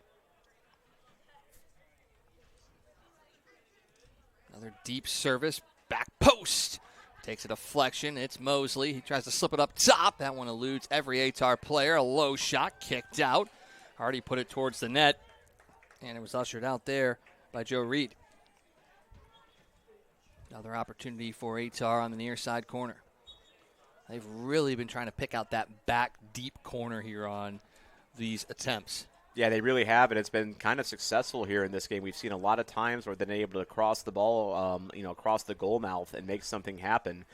Another deep service, back post. Takes a deflection. It's Mosley. He tries to slip it up top. That one eludes every Ehtar player. A low shot kicked out. Hardy put it towards the net, and it was ushered out there by Joe Reed. Another opportunity for Ehtar on the near side corner. They've really been trying to pick out that back deep corner here on these attempts. Yeah, they really have, and it's been kind of successful here in this game. We've seen a lot of times where they've been able to cross the ball, across the goal mouth and make something happen.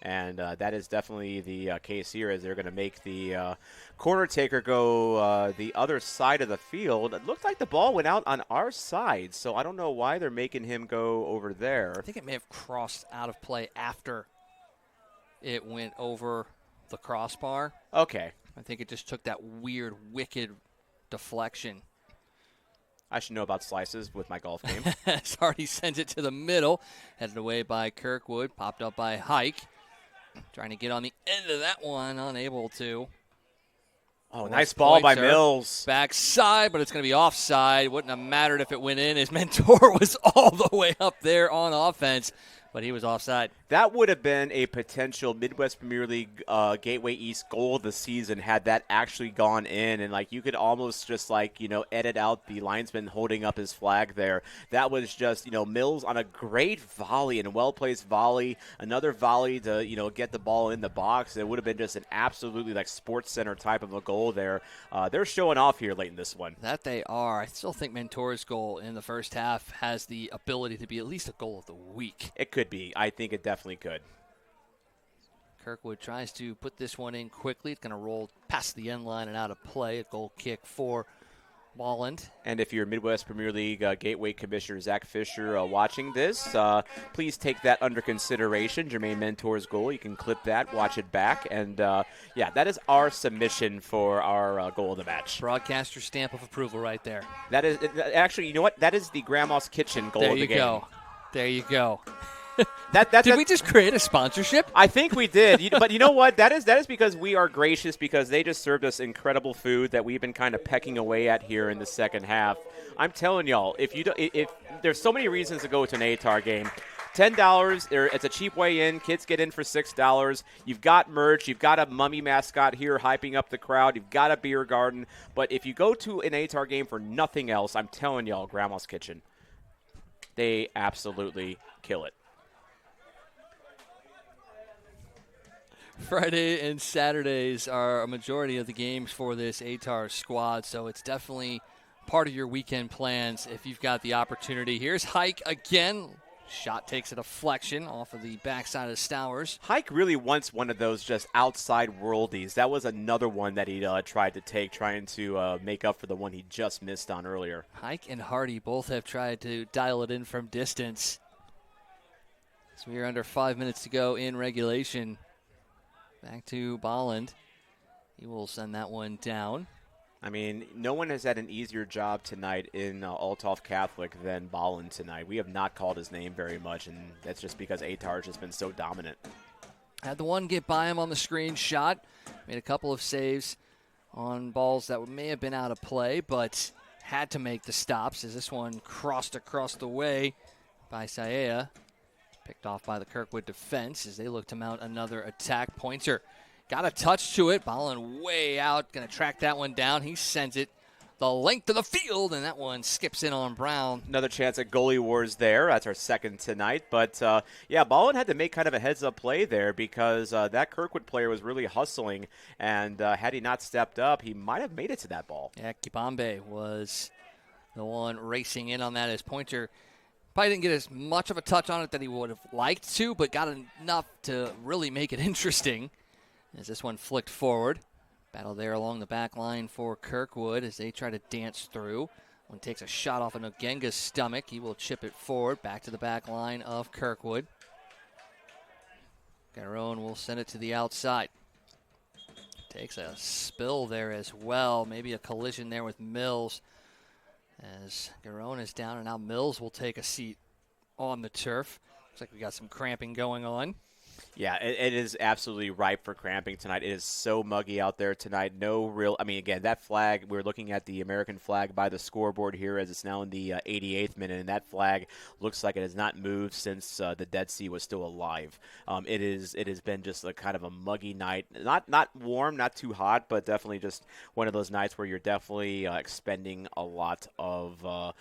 And that is definitely the case here, as they're going to make the corner taker go the other side of the field. It looked like the ball went out on our side, so I don't know why they're making him go over there. I think it may have crossed out of play after it went over the crossbar. Okay. I think it just took that weird, wicked deflection. I should know about slices with my golf game. Hardy sends it to the middle. Headed away by Kirkwood. Popped up by Hike. Trying to get on the end of that one. Unable to. Oh, nice ball by Mills. Backside, but it's going to be offside. Wouldn't have mattered if it went in. His Mentor was all the way up there on offense, but he was offside. That would have been a potential Midwest Premier League Gateway East goal of the season had that actually gone in. And, you could almost just, edit out the linesman holding up his flag there. That was just, Mills on a great volley and a well-placed volley. Another volley to, get the ball in the box. It would have been just an absolutely, Sports Center type of a goal there. They're showing off here late in this one. That they are. I still think Mentor's goal in the first half has the ability to be at least a goal of the week. It could be. I think it definitely could. Kirkwood tries to put this one in quickly. It's going to roll past the end line and out of play. A goal kick for Walland. And if you're Midwest Premier League Gateway Commissioner Zach Fisher watching this, please take that under consideration. Jermaine Mentor's goal, you can clip that, watch it back. And, that is our submission for our goal of the match. Broadcaster stamp of approval right there. That is, actually, you know what? That is the Grandma's Kitchen goal of the game. There you go. Did we just create a sponsorship? I think we did. But you know what? That is because we are gracious, because they just served us incredible food that we've been kind of pecking away at here in the second half. I'm telling y'all, if there's so many reasons to go to an Ehtar game. $10, it's a cheap way in. Kids get in for $6. You've got merch. You've got a mummy mascot here hyping up the crowd. You've got a beer garden. But if you go to an Ehtar game for nothing else, I'm telling y'all, Grandma's Kitchen, they absolutely kill it. Friday and Saturdays are a majority of the games for this Ehtar squad, so it's definitely part of your weekend plans if you've got the opportunity. Here's Hike again. Shot takes a deflection off of the backside of Stowers. Hike really wants one of those just outside worldies. That was another one that he tried to take, trying to make up for the one he just missed on earlier. Hike and Hardy both have tried to dial it in from distance. So we are under 5 minutes to go in regulation. Back to Bolland. He will send that one down. I mean, no one has had an easier job tonight in Althoff Catholic than Bolland tonight. We have not called his name very much, and that's just because Ehtar has just been so dominant. Had the one get by him on the screen shot. Made a couple of saves on balls that may have been out of play, but had to make the stops as this one crossed across the way by Saea. Picked off by the Kirkwood defense as they look to mount another attack. Pointer got a touch to it. Bolland way out. Going to track that one down. He sends it the length of the field, and that one skips in on Brown. Another chance at goalie wars there. That's our second tonight. But, Bolland had to make kind of a heads-up play there because that Kirkwood player was really hustling, and had he not stepped up, he might have made it to that ball. Yeah, Kibambe was the one racing in on that as Pointer probably didn't get as much of a touch on it that he would have liked to, but got enough to really make it interesting as this one flicked forward. Battle there along the back line for Kirkwood as they try to dance through. One takes a shot off of Nogenga's stomach. He will chip it forward back to the back line of Kirkwood. Garon will send it to the outside. Takes a spill there as well. Maybe a collision there with Mills. As Garon is down, and now Mills will take a seat on the turf. Looks like we got some cramping going on. Yeah, it is absolutely ripe for cramping tonight. It is so muggy out there tonight. Again, that flag, we're looking at the American flag by the scoreboard here as it's now in the 88th minute, and that flag looks like it has not moved since the Dead Sea was still alive. It has been just a kind of a muggy night. Not warm, not too hot, but definitely just one of those nights where you're definitely expending a lot of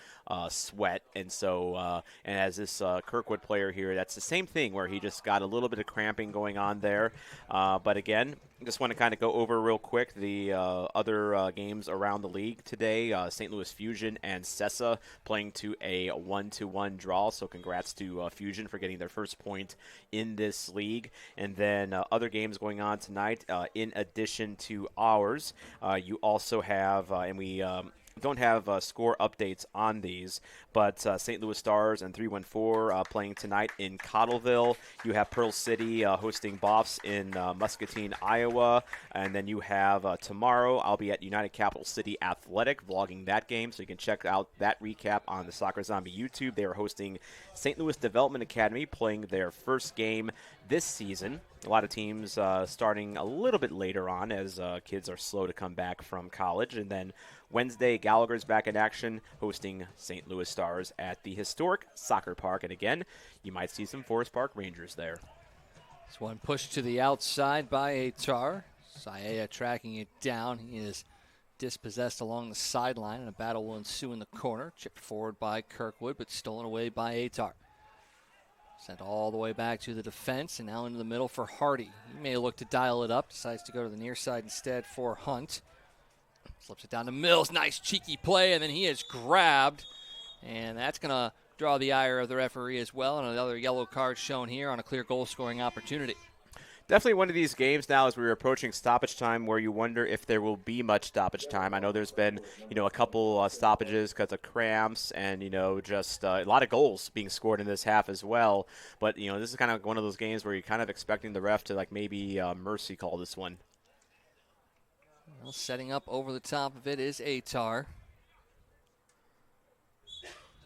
sweat. And so, and as this Kirkwood player here, that's the same thing where he just got a little bit of cramping going on there. But again, just want to kind of go over real quick the other games around the league today. St. Louis Fusion and Sessa playing to a 1-1 draw. So congrats to Fusion for getting their first point in this league. And then other games going on tonight. In addition to ours, you also have, and we don't have score updates on these, but St. Louis Stars and 314 playing tonight in Cottleville. You have Pearl City hosting Boffs in Muscatine, Iowa. And then you have tomorrow, I'll be at United Capital City Athletic vlogging that game, so you can check out that recap on the Soccer Zombie YouTube. They are hosting St. Louis Development Academy playing their first game this season. A lot of teams starting a little bit later on as kids are slow to come back from college. And then Wednesday, Gallagher's back in action, hosting St. Louis Stars at the historic soccer park. And again, you might see some Forest Park Rangers there. This one pushed to the outside by Ehtar. Saea tracking it down. He is dispossessed along the sideline, and a battle will ensue in the corner. Chipped forward by Kirkwood, but stolen away by Ehtar. Sent all the way back to the defense, and now into the middle for Hardy. He may look to dial it up, decides to go to the near side instead for Hunt. Slips it down to Mills. Nice cheeky play, and then he is grabbed. And that's going to draw the ire of the referee as well. And another yellow card shown here on a clear goal-scoring opportunity. Definitely one of these games now as we're approaching stoppage time where you wonder if there will be much stoppage time. I know there's been, a couple stoppages because of cramps and, just a lot of goals being scored in this half as well. But, this is kind of one of those games where you're kind of expecting the ref to, maybe mercy call this one. Well, setting up over the top of it is Ehtar.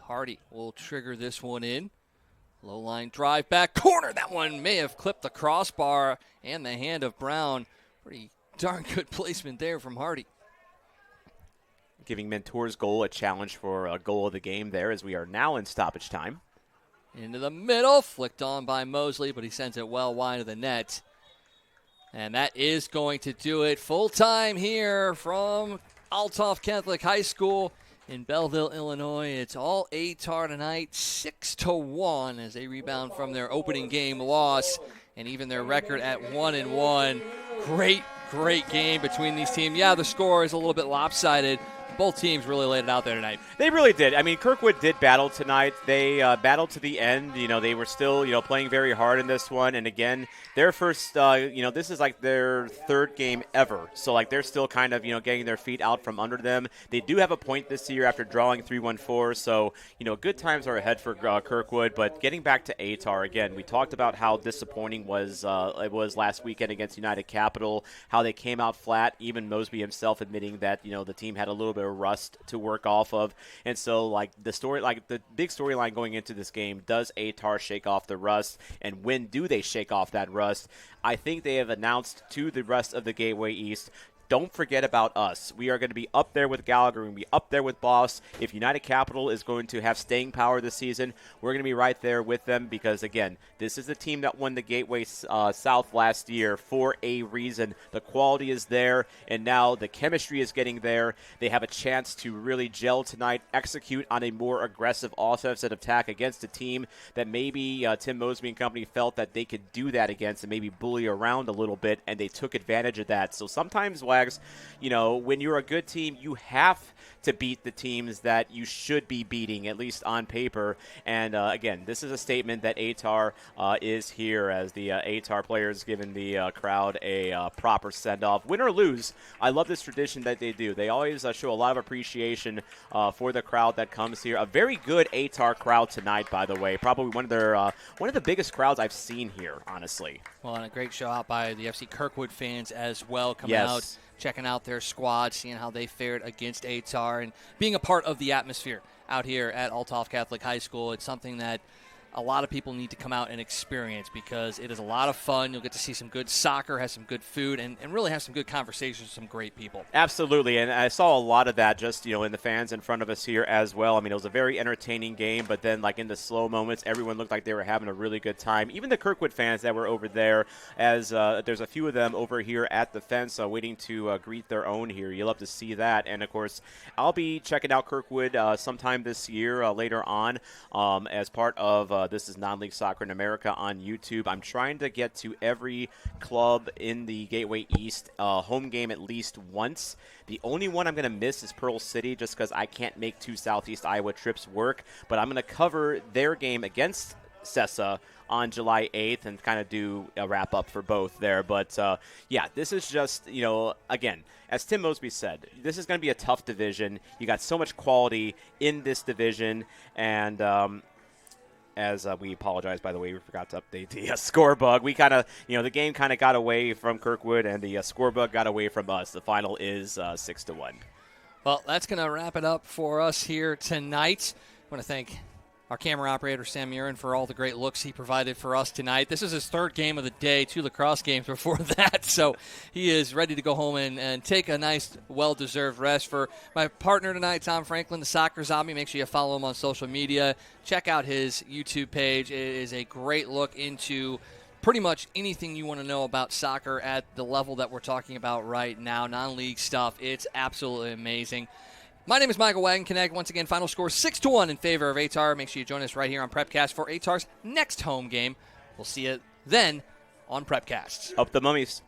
Hardy will trigger this one in. Low line drive back corner. That one may have clipped the crossbar and the hand of Brown. Pretty darn good placement there from Hardy. Giving Mentor's goal a challenge for a goal of the game there as we are now in stoppage time. Into the middle. Flicked on by Mosley, but he sends it well wide of the net. And that is going to do it. Full time here from Althoff Catholic High School in Belleville, Illinois. It's all Ehtar tonight, 6-1 as they rebound from their opening game loss and even their record at 1-1. Great game between these teams. Yeah, the score is a little bit lopsided. Both teams really laid it out there tonight. They really did. I mean, Kirkwood did battle tonight. They battled to the end. They were still, playing very hard in this one. And again, their first, this is like their third game ever. So, they're still kind of, getting their feet out from under them. They do have a point this year after drawing 3-1-4. So, good times are ahead for Kirkwood. But getting back to Ehtar, again, we talked about how disappointing it was last weekend against United Capital, how they came out flat, even Mosby himself admitting that, the team had a little bit of rust to work off of. And so the big storyline going into this game, does Ehtar shake off the rust, and when do they shake off that rust? I think they have announced to the rest of the Gateway East, don't forget about us. We are going to be up there with Gallagher. We're going to be up there with Boss. If United Capital is going to have staying power this season, we're going to be right there with them because, again, this is the team that won the Gateway South last year for a reason. The quality is there, and now the chemistry is getting there. They have a chance to really gel tonight, execute on a more aggressive offensive attack against a team that maybe Tim Mosby and company felt that they could do that against and maybe bully around a little bit, and they took advantage of that. So sometimes, when you're a good team, you have to beat the teams that you should be beating, at least on paper. And again, this is a statement that Ehtar is here as the Ehtar players giving the crowd a proper send-off. Win or lose, I love this tradition that they do. They always show a lot of appreciation for the crowd that comes here. A very good Ehtar crowd tonight, by the way. Probably one of the biggest crowds I've seen here, honestly. Well, and a great show out by the FC Kirkwood fans as well, coming out, checking out their squad, seeing how they fared against Ehtar, and being a part of the atmosphere out here at Althoff Catholic High School. It's something that a lot of people need to come out and experience because it is a lot of fun. You'll get to see some good soccer, have some good food, and really have some good conversations with some great people. Absolutely, and I saw a lot of that just, in the fans in front of us here as well. I mean, it was a very entertaining game, but then, in the slow moments, everyone looked like they were having a really good time. Even the Kirkwood fans that were over there, as there's a few of them over here at the fence waiting to greet their own here. You'll love to see that. And, of course, I'll be checking out Kirkwood sometime this year later on as part of This is Non-League Soccer in America on YouTube. I'm trying to get to every club in the Gateway East home game at least once. The only one I'm going to miss is Pearl City just because I can't make 2 Southeast Iowa trips work. But I'm going to cover their game against Sessa on July 8th and kind of do a wrap-up for both there. But, this is just, again, as Tim Mosby said, this is going to be a tough division. You got so much quality in this division, and as we apologize, by the way, we forgot to update the score bug. We kind of, the game kind of got away from Kirkwood, and the score bug got away from us. The final is 6-1. Well, that's going to wrap it up for us here tonight. I want to thank our camera operator, Sam Murin, for all the great looks he provided for us tonight. This is his third game of the day, 2 lacrosse games before that, so he is ready to go home and take a nice, well-deserved rest. For my partner tonight, Tom Franklin, the Soccer Zombie, make sure you follow him on social media. Check out his YouTube page. It is a great look into pretty much anything you want to know about soccer at the level that we're talking about right now, non-league stuff. It's absolutely amazing. My name is Michael Wagenknecht. Once again, final score 6-1 in favor of Ehtar. Make sure you join us right here on Prepcast for Ehtar's next home game. We'll see you then on Prepcast. Up the Mummies.